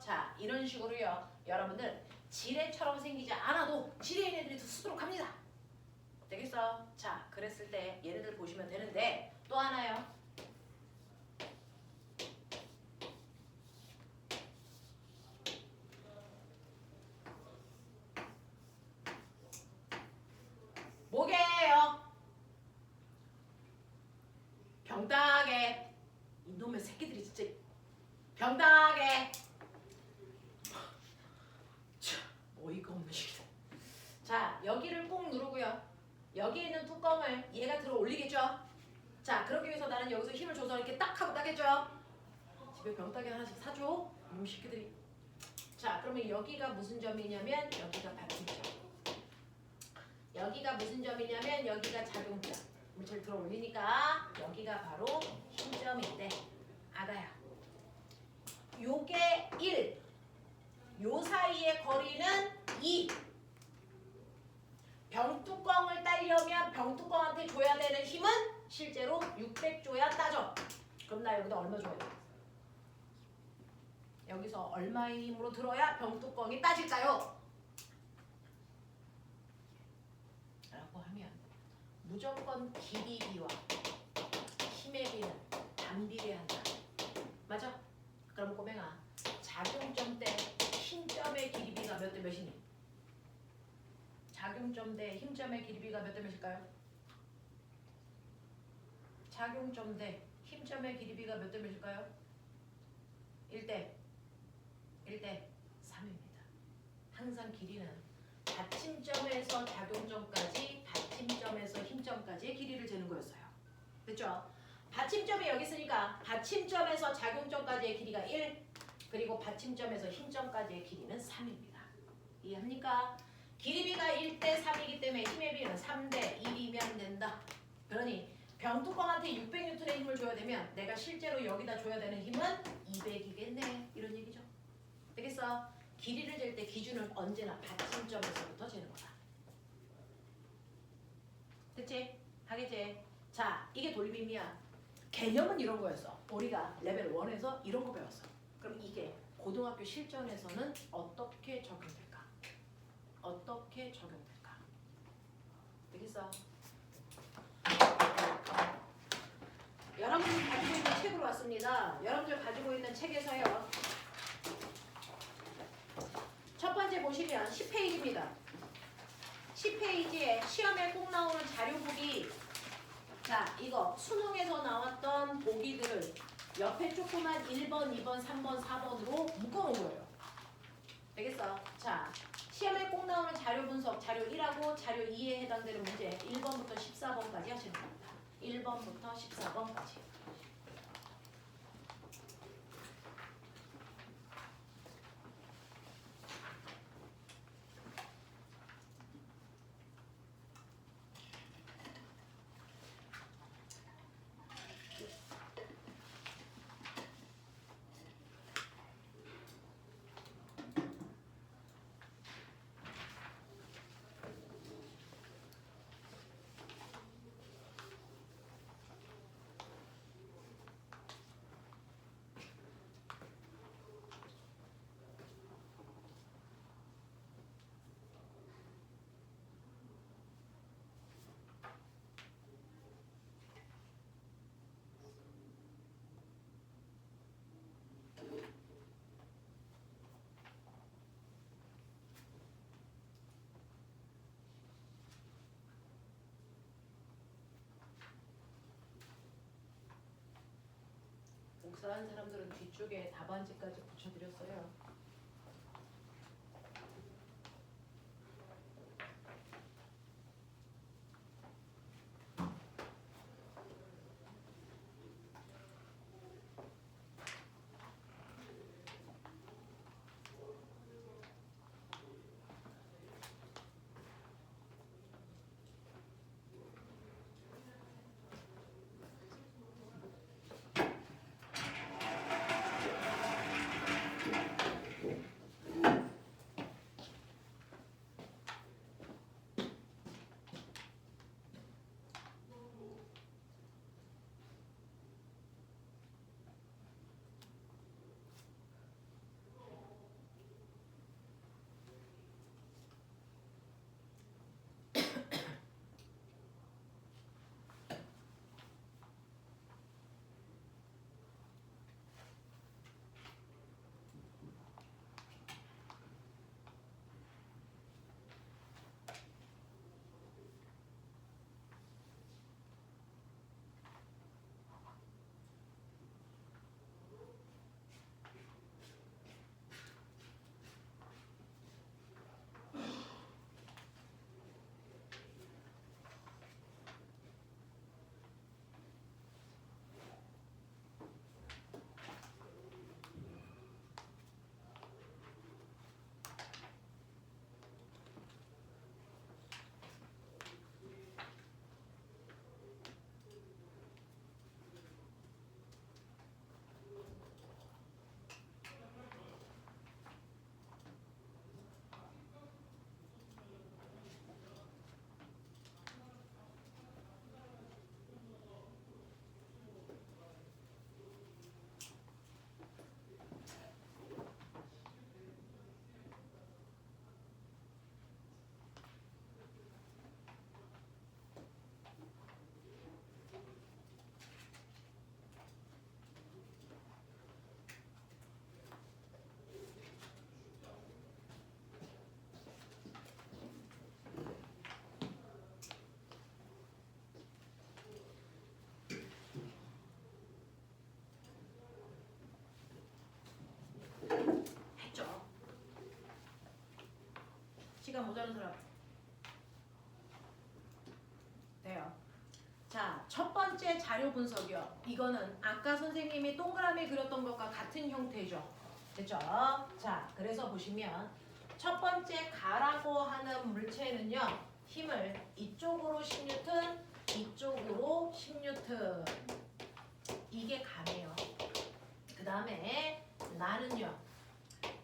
자, 이런 식으로요. 여러분들 지뢰처럼 생기지 않아도 지뢰인 애들이 쓰도록 합니다. 되겠어? 자, 그랬을 때 얘네들 보시면 되는데 또 하나요. 뭐게요? 병따개. 이놈의 새끼들이 진짜 병따개. 어이가 없는 시기다. 자, 여기를 꾹 누르고요. 여기 있는 뚜껑을 얘가 들어 올리겠죠? 자, 그러기 위해서 나는 여기서 힘을 줘서 이렇게 딱 하고 따겠죠? 집에 병따개 하나씩 사줘. 이놈 새끼들이. 자, 그러면 여기가 무슨 점이냐면 여기가 받침점. 여기가 무슨 점이냐면 여기가 작용점. 물체를 들어 올리니까 여기가 바로 힘점인데 아가야. 요게 1. 요 사이의 거리는 2. 병뚜껑을 따려면 병뚜껑한테 줘야 되는 힘은 실제로 600 줘야 따져. 그럼 나 여기다 얼마 줘야 돼? 여기서 얼마의 힘으로 들어야 병뚜껑이 따질까요? 라고 하면 무조건 길이 비와 힘의 비는 반비례한다. 맞아? 그럼 꼬맹아, 작용점 때 힘점의 길이 비가 몇 대 몇이니? 작용점 대 힘점의 길이비가 몇 대 몇일까요? 작용점 대 힘점의 길이비가 몇 대 몇일까요? 1대 3입니다. 항상 길이는 받침점에서 작용점까지, 받침점에서 힘점까지의 길이를 재는 거였어요. 됐죠? 받침점이 여기 있으니까 받침점에서 작용점까지의 길이가 1, 그리고 받침점에서 힘점까지의 길이는 3입니다. 이해합니까? 길이비가 1대 3이기 때문에 힘의 비는 3대 1이면 된다. 그러니 병뚜껑한테 600N의 힘을 줘야 되면 내가 실제로 여기다 줘야 되는 힘은 200이겠네. 이런 얘기죠. 되겠어? 길이를 잴 때 기준은 언제나 받침점에서부터 재는 거다. 됐지? 하겠지? 자, 이게 돌림이야. 개념은 이런 거였어. 우리가 레벨 1에서 이런 거 배웠어. 그럼 이게 고등학교 실전에서는 어떻게 적용될까? 어떻게 적용될까? 되겠어? 여러분들 가지고 있는 책으로 왔습니다. 여러분들 가지고 있는 책에서요. 첫 번째 보시면 10페이지입니다. 10페이지에 시험에 꼭 나오는 자료보기. 자, 이거 수능에서 나왔던 보기들을 옆에 조그만 1번, 2번, 3번, 4번으로 묶어놓은 거예요. 되겠어? 자, 시험에 꼭 나오는 자료 분석, 자료 1하고 자료 2에 해당되는 문제 1번부터 14번까지 하시는 겁니다. 1번부터 14번까지. 복사한 사람들은 뒤쪽에 답안지까지 붙여드렸어요. 했죠. 시간 모자란 사람. 돼요. 자, 첫 번째 자료 분석이요. 이거는 아까 선생님이 동그라미 그렸던 것과 같은 형태죠. 됐죠? 자, 그래서 보시면 첫 번째 가라고 하는 물체는요. 힘을 이쪽으로 10N, 이쪽으로 10N. 이게 가네요. 그 다음에 나는요.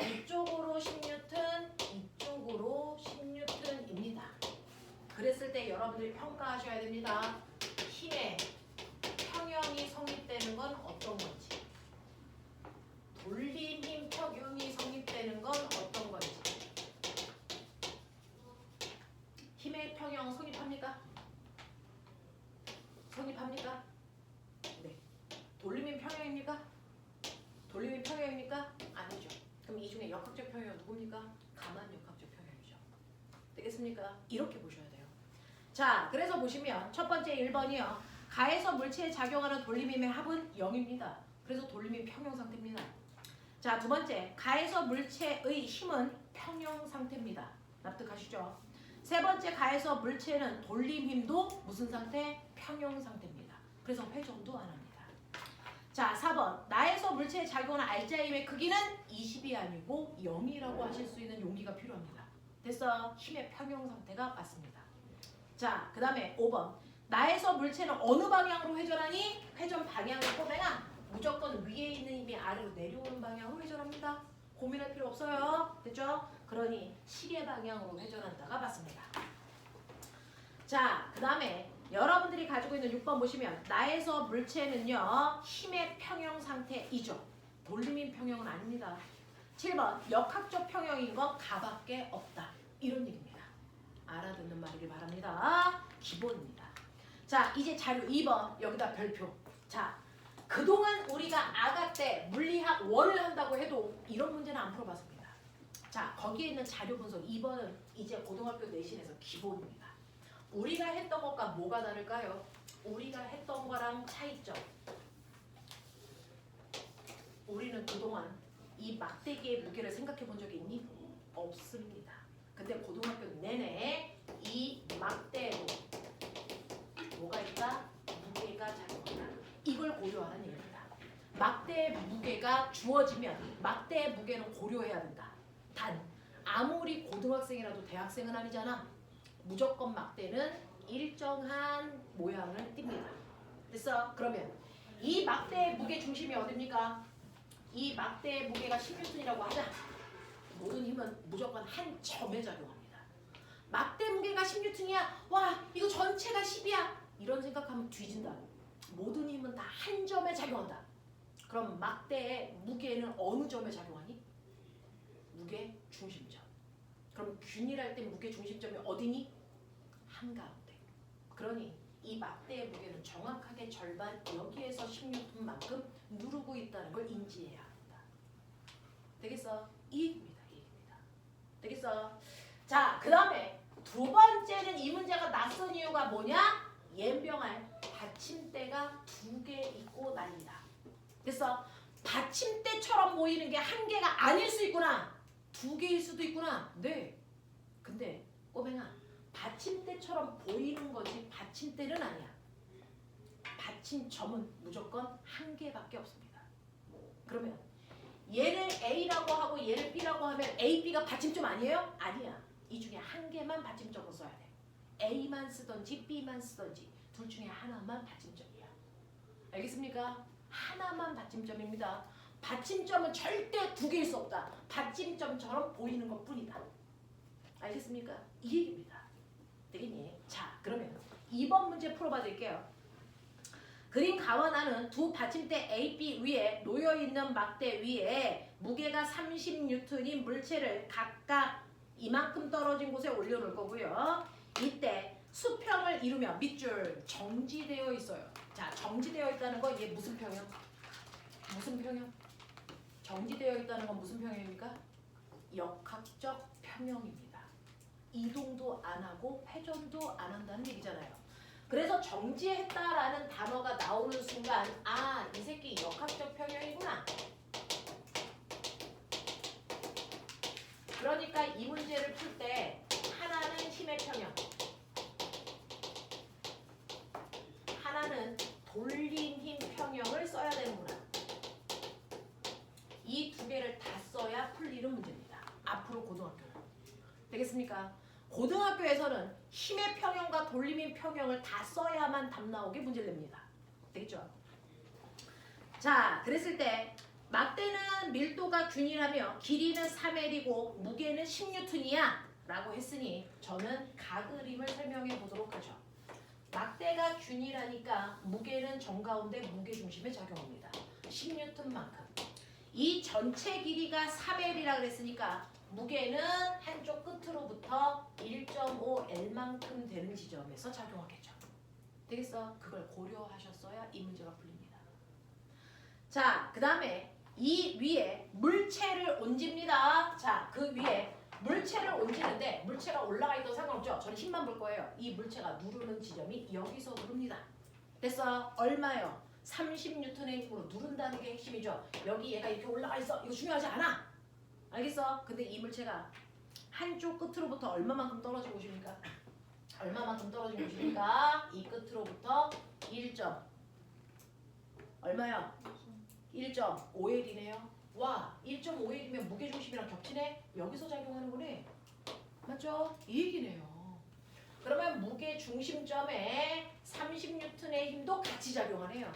이쪽으로 10N, 이쪽으로 10N입니다. 그랬을 때 여러분들이 평가하셔야 됩니다. 힘의 평형이 성립되는 건 어떤 건지, 돌림 힘 평형이 성립되는 건 어떤 건지. 힘의 평형 성립합니까? 성립합니까? 네. 누굽니까? 가만 역학적 평형이죠. 되겠습니까? 이렇게 보셔야 돼요. 자, 그래서 보시면 첫 번째 1번이요. 가에서 물체에 작용하는 돌림힘의 합은 0입니다. 그래서 돌림힘 평형 상태입니다. 자, 두 번째, 가에서 물체의 힘은 평형 상태입니다. 납득하시죠? 세 번째, 가에서 물체는 돌림힘도 무슨 상태? 평형 상태입니다. 그래서 회전도 안 합니다. 자, 4번, 나에서 물체에 작용하는 알자힘의 크기는 20이 아니고 0이라고 하실 수 있는 용기가 필요합니다. 됐어? 힘의 평형 상태가 맞습니다. 자, 그 다음에 5번, 나에서 물체는 어느 방향으로 회전하니? 회전 방향을 꼬매나 무조건 위에 있는 힘이 아래로 내려오는 방향으로 회전합니다. 고민할 필요 없어요. 됐죠? 그러니 시계 방향으로 회전한다가 맞습니다. 자, 그 다음에 여러분들이 가지고 있는 6번 보시면 나에서 물체는요 힘의 평형 상태이죠. 돌림힘 평형은 아닙니다. 7번 역학적 평형인 건 가밖에 없다. 이런 얘기입니다. 알아듣는 말이길 바랍니다. 기본입니다. 자, 이제 자료 2번 여기다 별표. 자, 그동안 우리가 아가 때 물리학 1을 한다고 해도 이런 문제는 안 풀어봤습니다. 자, 거기에 있는 자료 분석 2번은 이제 고등학교 내신에서 기본입니다. 우리가 했던 것과 뭐가 다를까요? 우리가 했던 거랑 차이점. 우리는 그동안 이 막대기의 무게를 생각해 본 적이 있니? 없습니다. 근데 고등학교 내내 이 막대로 뭐가 있다? 무게가 작용한다. 이걸 고려하는 얘기입니다. 막대의 무게가 주어지면 막대의 무게는 고려해야 된다. 단 아무리 고등학생이라도 대학생은 아니잖아. 무조건 막대는 일정한 모양을 띱니다. 됐어? 그러면 이 막대의 무게 중심이 어딥니까? 이 막대의 무게가 10N이라고 하자. 모든 힘은 무조건 한 점에 작용합니다. 막대 무게가 10N이야. 와, 이거 전체가 10이야. 이런 생각하면 뒤진다. 모든 힘은 다 한 점에 작용한다. 그럼 막대의 무게는 어느 점에 작용하니? 무게 중심점. 그럼 균일할 때 무게 중심점이 어디니? 한가운데. 그러니 이 막대의 무게는 정확하게 절반 여기에서 16톤만큼 누르고 있다는 걸 인지해야 합니다. 되겠어? 이 얘기입니다. 이 얘기입니다. 되겠어? 자, 그 다음에 두 번째는 이 문제가 낯선 이유가 뭐냐? 연병할 받침대가 2개 있고 난리다. 그래서 받침대처럼 보이는 게 한 개가 아닐 수 있구나. 2개일 수도 있구나. 네. 근데 꼬맹아, 받침대처럼 보이는 거지 받침대는 아니야. 받침점은 무조건 한 개밖에 없습니다. 그러면 얘를 A라고 하고 얘를 B라고 하면 A, B가 받침점 아니에요? 아니야. 이 중에 한 개만 받침점으로 써야 돼. A만 쓰던지 B만 쓰던지 둘 중에 하나만 받침점이야. 알겠습니까? 하나만 받침점입니다. 받침점은 절대 2개일 수 없다. 받침점처럼 보이는 것뿐이다. 알겠습니까? 이 얘기입니다. 되겠니? 자, 그러면 2번 문제 풀어봐 드릴게요. 그림 가원하는 두 받침대 A, B 위에 놓여있는 막대 위에 무게가 30N인 물체를 각각 이만큼 떨어진 곳에 올려놓을 거고요. 이때 수평을 이루며 밑줄 정지되어 있어요. 자, 정지되어 있다는 건 이게 무슨 평형? 무슨 평형? 정지되어 있다는 건 무슨 평형입니까? 역학적 평형입니다. 이동도 안 하고 회전도 안 한다는 얘기잖아요. 그래서 정지했다라는 단어가 나오는 순간 아, 이 새끼 역학적 평형이구나. 그러니까 이 문제를 풀 때 하나는 힘의 평형, 하나는 돌림힘 평형을 써야 되는구나. 이 2개를 다 써야 풀리는 문제입니다. 앞으로 고등학교는. 되겠습니까? 고등학교에서는 힘의 평형과 돌림힘 평형을 다 써야만 답 나오게 문제를 냅니다. 되겠죠? 자, 그랬을 때 막대는 밀도가 균일하며 길이는 3L이고 무게는 10N이야 라고 했으니 저는 가그림을 설명해 보도록 하죠. 막대가 균일하니까 무게는 정가운데 무게중심에 작용합니다. 10N만큼. 이 전체 길이가 3L이라 그랬으니까 무게는 한쪽 끝으로부터 1.5L만큼 되는 지점에서 작용하겠죠. 되겠어? 그걸 고려하셨어야 이 문제가 풀립니다. 자, 그 다음에 이 위에 물체를 얹습니다. 자, 그 위에 물체를 얹는데 물체가 올라가 있던 상관없죠. 저는 힘만 볼 거예요. 이 물체가 누르는 지점이 여기서 누릅니다. 됐어? 얼마요? 30N의 힘으로 누른다는 게 핵심이죠. 여기 얘가 이렇게 올라가 있어. 이거 중요하지 않아. 알겠어? 근데 이 물체가 한쪽 끝으로부터 얼마만큼 떨어진 곳입니까? 얼마만큼 떨어진 곳입니까? 이 끝으로부터 1점. 얼마요? 1.5L이네요. 와, 1.5L이면 무게중심이랑 겹치네? 여기서 작용하는 거네. 맞죠? 이 얘기네요. 그러면 무게중심점에 30N의 힘도 같이 작용하네요.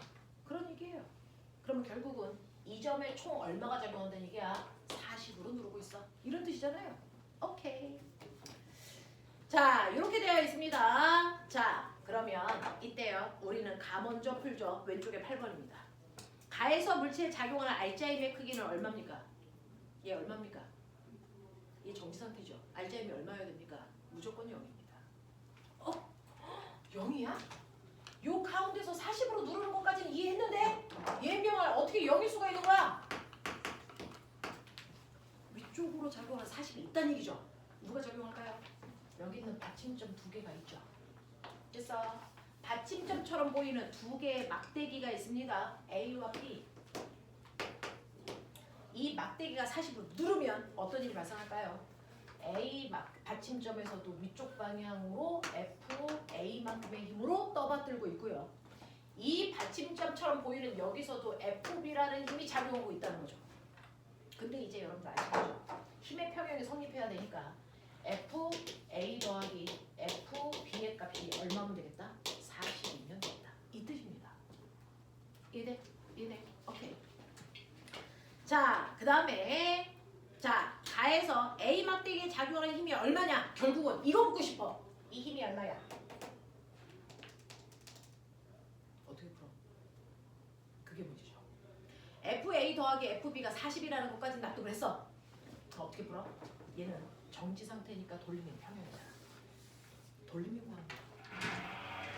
그런 얘기예요. 그러면 결국은 이 점에 총 얼마가 작용한다는 얘기야? 40으로 누르고 있어. 이런 뜻이잖아요. 오케이. 자, 이렇게 되어 있습니다. 자, 그러면 이때요. 우리는 가 먼저 풀죠. 왼쪽에 8번입니다. 가에서 물체에 작용하는 알자임의 크기는 얼마입니까? 얘 얼마입니까? 얘 정지상태죠. 알자임이 얼마여야 됩니까? 무조건 0입니다. 0이야? 요 가운데서 40으로 누르는 것까지는 이해했는데 얘명을 어떻게 0일 수가 있는 거야? 위쪽으로 작용하는 40이 있다는 얘기죠. 누가 작용할까요? 여기 있는 받침점 두 개가 있죠. 그래서 받침점처럼 보이는 두 개의 막대기가 있습니다. A와 B. 이 막대기가 40으로 누르면 어떤 일이 발생할까요? A 받침점에서도 위쪽 방향으로 FA만큼의 힘으로 떠받들고 있고요. 이 받침점처럼 보이는 여기서도 FB라는 힘이 작용하고 있다는 거죠. 근데 이제 여러분들 아시죠? 힘의 평형이 성립해야 되니까 FA 더하기 FB의 값이 얼마면 되겠다? 40이면 되겠다. 이 뜻입니다. 이해돼? 이해돼? 오케이. 자, 그 다음에 자, 가에서 A 막대기에 작용하는 힘이 얼마냐? 결국은 이거 묻고 싶어. 이 힘이 얼마야? 어떻게 풀어? 그게 문제죠. FA 더하기 FB가 40이라는 것까지 납득을 했어. 어떻게 풀어? 얘는 정지 상태니까 돌림의 평형이잖아. 돌림이 구합니다.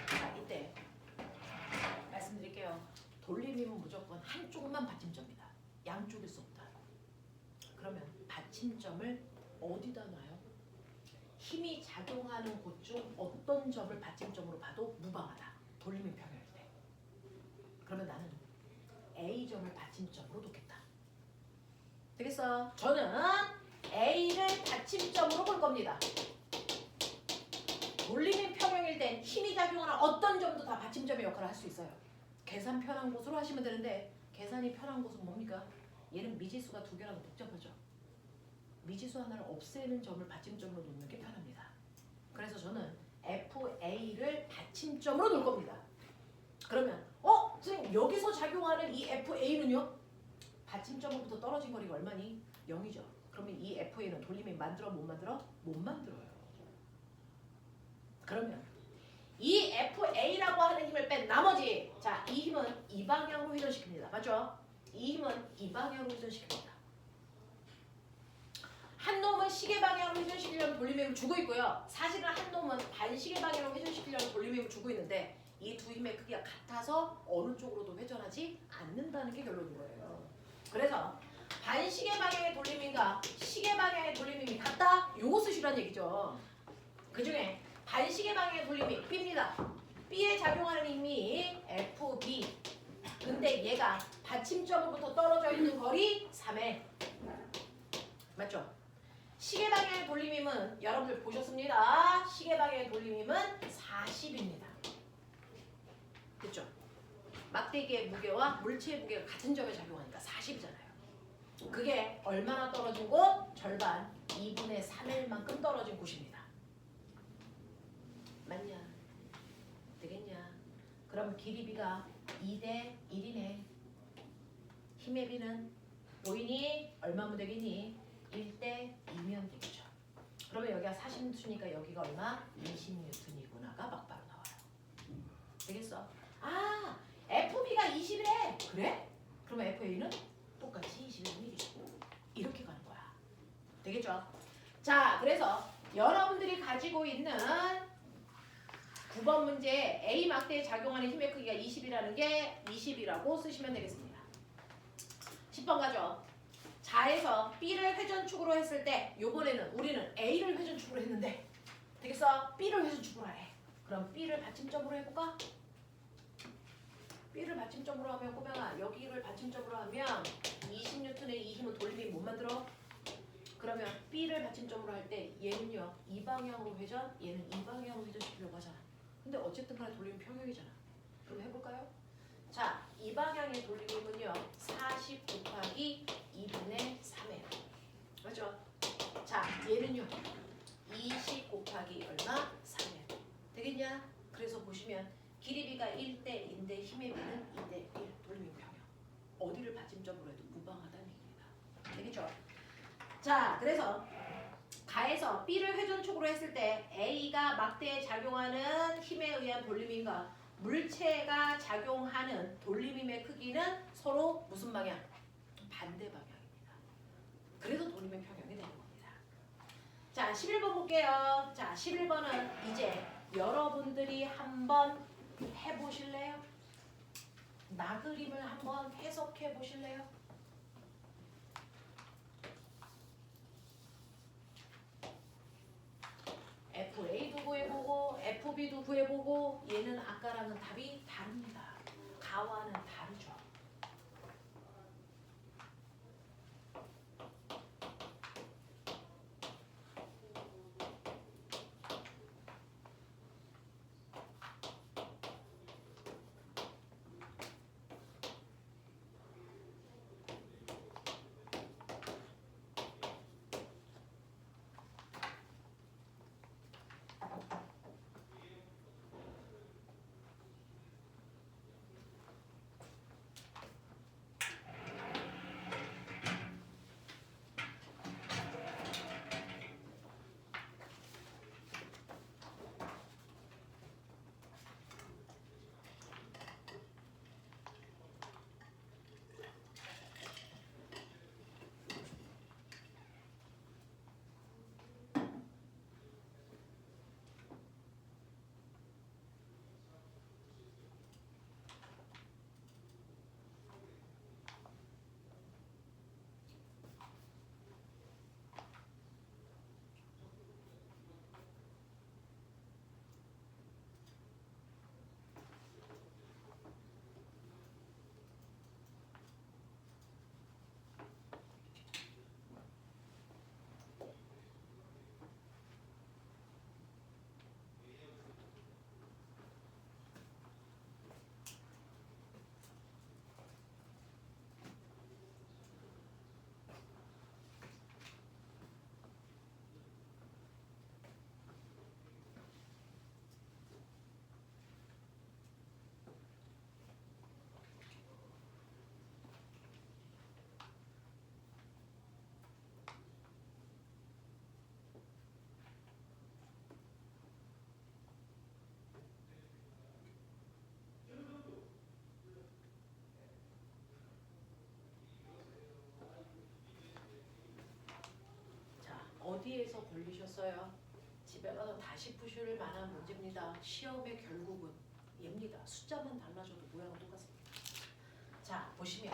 자, 이때 말씀드릴게요. 돌림이면 무조건 한쪽만 받침점이다. 양쪽일 수 없다. 그러면 받침점을 어디다 놔요? 힘이 작용하는 곳 중 어떤 점을 받침점으로 봐도 무방하다. 돌림의 평형일 때. 그러면 나는 A점을 받침점으로 놓겠다. 되겠어? 저는 A를 받침점으로 볼 겁니다. 돌림의 평형일 땐 힘이 작용하는 어떤 점도 다 받침점의 역할을 할 수 있어요. 계산 편한 곳으로 하시면 되는데 계산이 편한 곳은 뭡니까? 얘는 미지수가 두 개라도 복잡하죠. 미지수 하나를 없애는 점을 받침점으로 놓는 게 편합니다. 그래서 저는 FA를 받침점으로 놓을 겁니다. 그러면 선생님 여기서 작용하는 이 FA는요? 받침점으로부터 떨어진 거리가 얼마니? 0이죠. 그러면 이 FA는 돌림이 만들어 못 만들어? 못 만들어요. 그러면 이 FA라고 하는 힘을 뺀 나머지 자, 이 힘은 이 방향으로 회전시킵니다. 맞죠? 이 힘은 이 방향으로 회전시킵니다. 한 놈은 시계 방향으로 회전시키려는 돌림의 힘을 주고 있고요. 사실은 한 놈은 반시계 방향으로 회전시키려는 돌림의 힘을 주고 있는데 이 두 힘의 크기가 같아서 어느 쪽으로도 회전하지 않는다는 게 결론인 거예요. 그래서 반시계 방향의 돌림힘과 시계 방향의 돌림힘이 같다? 요거 쓰시라는 얘기죠. 그 중에 반시계 방향의 돌림힘 B입니다. B에 작용하는 힘이 FB. 근데 얘가 받침점으로부터 떨어져 있는 거리 3L. 맞죠? 시계 방향의 돌림힘은 여러분들 보셨습니다. 시계 방향의 돌림힘은 40입니다. 됐죠? 막대기의 무게와 물체의 무게가 같은 점에 작용하니까 40이잖아요. 그게 얼마나 떨어진 곳? 절반 2분의 3L만큼 떨어진 곳입니다. 맞냐? 되겠냐? 그럼 길이 B가 2대 1이네. 힘의 B는 보이니? 얼마면 되겠니? 1대 2면 되겠죠. 그러면 여기가 40N이니까 여기가 얼마? 20N이구나가 막바로 나와요. 되겠어? 아, FB가 20이래. 그래? 그러면 FA는 똑같이 21mm고 이렇게 가는 거야. 되겠죠? 자, 그래서 여러분들이 가지고 있는 9번 문제 A 막대에 작용하는 힘의 크기가 20이라는 게 20이라고 쓰시면 되겠습니다. 10번 가죠. 자에서 B를 회전축으로 했을 때 요번에는 우리는 A를 회전축으로 했는데 되겠어? B를 회전축으로 해. 그럼 B를 받침점으로 해볼까? B를 받침점으로 하면 꼬명아 여기를 받침점으로 하면 20N의 이 힘은 돌림이 못 만들어? 그러면 B를 받침점으로 할 때 얘는요 이 방향으로 회전, 얘는 이 방향으로 회전시키려고 하잖아. 근데 어쨌든 간에 돌림이 평형이잖아. 그럼 해볼까요? 자, 이 방향의 돌림이면요 40 곱하기 2분의 3이에요. 맞죠? 자, 얘는요 20 곱하기 얼마? 3이에요. 되겠냐? 그래서 보시면 길이비가 1대1인데 힘의 비는 2대1 돌림이 평형. 어디를 받침점으로 해도 무방하다는 얘기입니다. 되겠죠? 자, 그래서 가에서 B를 회전축으로 했을 때 A가 막대에 작용하는 힘에 의한 돌림인과 물체가 작용하는 돌림힘의 크기는 서로 무슨 방향? 반대 방향입니다. 그래서 돌림의 평형이 되는 겁니다. 자, 11번 볼게요. 자, 11번은 이제 여러분들이 한번 해보실래요? 나그림을 한번 해석해 보실래요? FA도 구해보고 FB도 구해보고 얘는 아까랑은 답이 다릅니다. 가와는 다르죠. 어디에서 걸리셨어요? 집에 가서 다시 푸실 만한 문제입니다. 시험의 결국은 얘입니다. 숫자만 달라져도 모양은 똑같습니다. 자, 보시면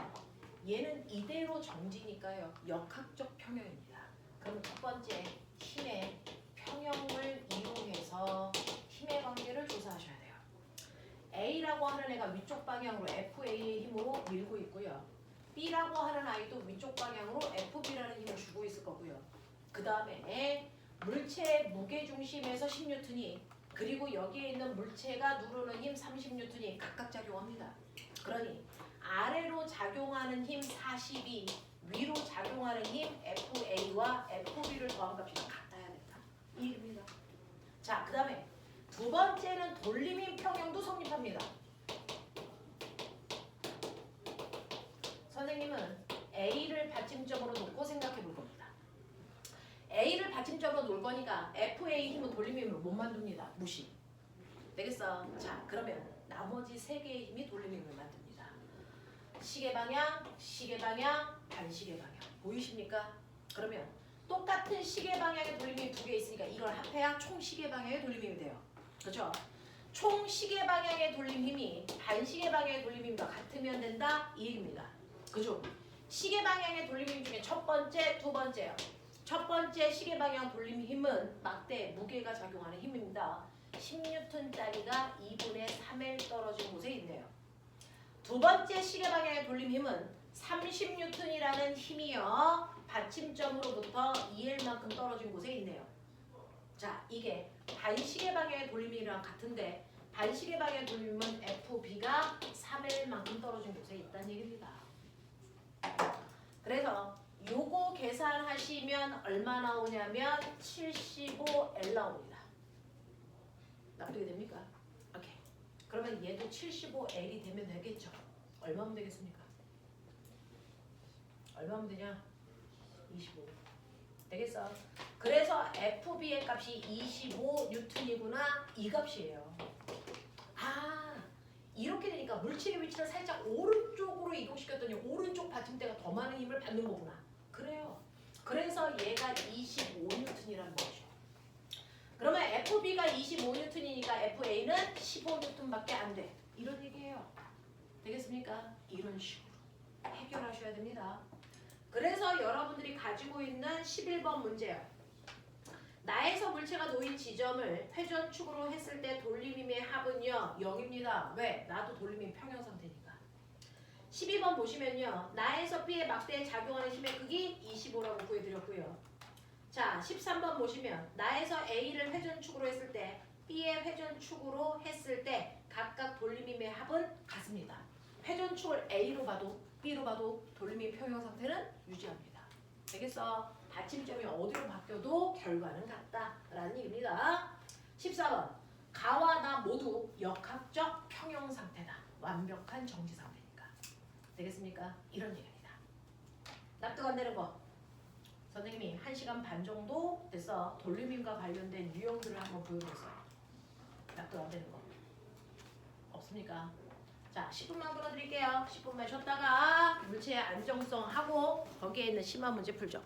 얘는 이대로 정지니까요. 역학적 평형입니다. 그럼 첫 번째 힘의 평형을 이용해서 힘의 관계를 조사하셔야 돼요. A라고 하는 애가 위쪽 방향으로 FA의 힘으로 밀고 있고요. B라고 하는 아이도 위쪽 방향으로 FB라는 힘을 주고 있을 거고요. 그 다음에 물체의 무게중심에서 10N이 그리고 여기에 있는 물체가 누르는 힘 30N이 각각 작용합니다. 그러니 아래로 작용하는 힘 40이 위로 작용하는 힘 FA와 FB를 더한 값이 같아야 된다. 이 일입니다. 자, 그 다음에 두 번째는 돌림힘 평형도 성립합니다. 선생님은 A를 받침점으로 놓고 생각해 볼 겁니다. A를 받침점으로 놓을 거니까 FA 힘은 돌림힘을 못 만듭니다. 무시. 되겠어? 자, 그러면 나머지 세 개의 힘이 돌림힘을 만듭니다. 시계 방향, 반시계 방향. 보이십니까? 그러면 똑같은 시계 방향의 돌림힘이 두 개 있으니까 이걸 합해야 총 시계 방향의 돌림힘이 돼요. 그렇죠? 총 시계 방향의 돌림힘이 반시계 방향의 돌림힘과 같으면 된다 이 얘기입니다. 그죠? 시계 방향의 돌림 힘 중에 첫 번째, 두 번째요. 첫 번째 시계 방향 돌림 힘은 막대 무게가 작용하는 힘입니다. 10N짜리가 2분의 3L 떨어진 곳에 있네요. 두 번째 시계 방향의 돌림 힘은 30N이라는 힘이요. 받침점으로부터 2L만큼 떨어진 곳에 있네요. 자, 이게 반시계 방향의 돌림이랑 같은데 반시계 방향의 돌림은 FB가 3L만큼 떨어진 곳에 있다는 얘기입니다. 그래서 요거 계산하시면 얼마 나오냐면 75L 나옵니다. 납득이 됩니까? 오케이. 그러면 얘도 75L이 되면 되겠죠? 얼마면 되겠습니까? 얼마면 되냐? 25. 되겠어? 그래서 FB의 값이 25N이구나 이 값이에요. 아, 이렇게 되니까 물체의 위치를 살짝 오른쪽으로 이동시켰더니 오른쪽 받침대가 더 많은 힘을 받는 거구나. 그래요. 그래서 얘가 25N이라는 거죠. 그러면 FB가 25N이니까 FA는 15N밖에 안 돼. 이런 얘기예요. 되겠습니까? 이런 식으로 해결하셔야 됩니다. 그래서 여러분들이 가지고 있는 11번 문제요. 나에서 물체가 놓인 지점을 회전축으로 했을 때 돌림힘의 합은요 0입니다. 왜? 나도 돌림힘 평형 상태니까. 12번 보시면요. 나에서 B의 막대에 작용하는 힘의 크기 25라고 구해드렸고요. 자, 13번 보시면 나에서 A를 회전축으로 했을 때 B의 회전축으로 했을 때 각각 돌림힘의 합은 같습니다. 회전축을 A로 봐도 B로 봐도 돌림힘 평형 상태는 유지합니다. 되겠어? 받침점이 어디로 바뀌어도 결과는 같다라는 얘기입니다. 14번 가와 나 모두 역학적 평형 상태다. 완벽한 정지 상태니까. 되겠습니까? 이런 얘기입니다. 납득 안 되는 거. 선생님이 1시간 반 정도 돼서 돌림힘과 관련된 유형들을 한번 보여줬어요. 납득 안 되는 거. 없습니까? 자, 10분만 끌어드릴게요. 10분만 쉬었다가 물체의 안정성 하고 거기에 있는 심화 문제 풀죠.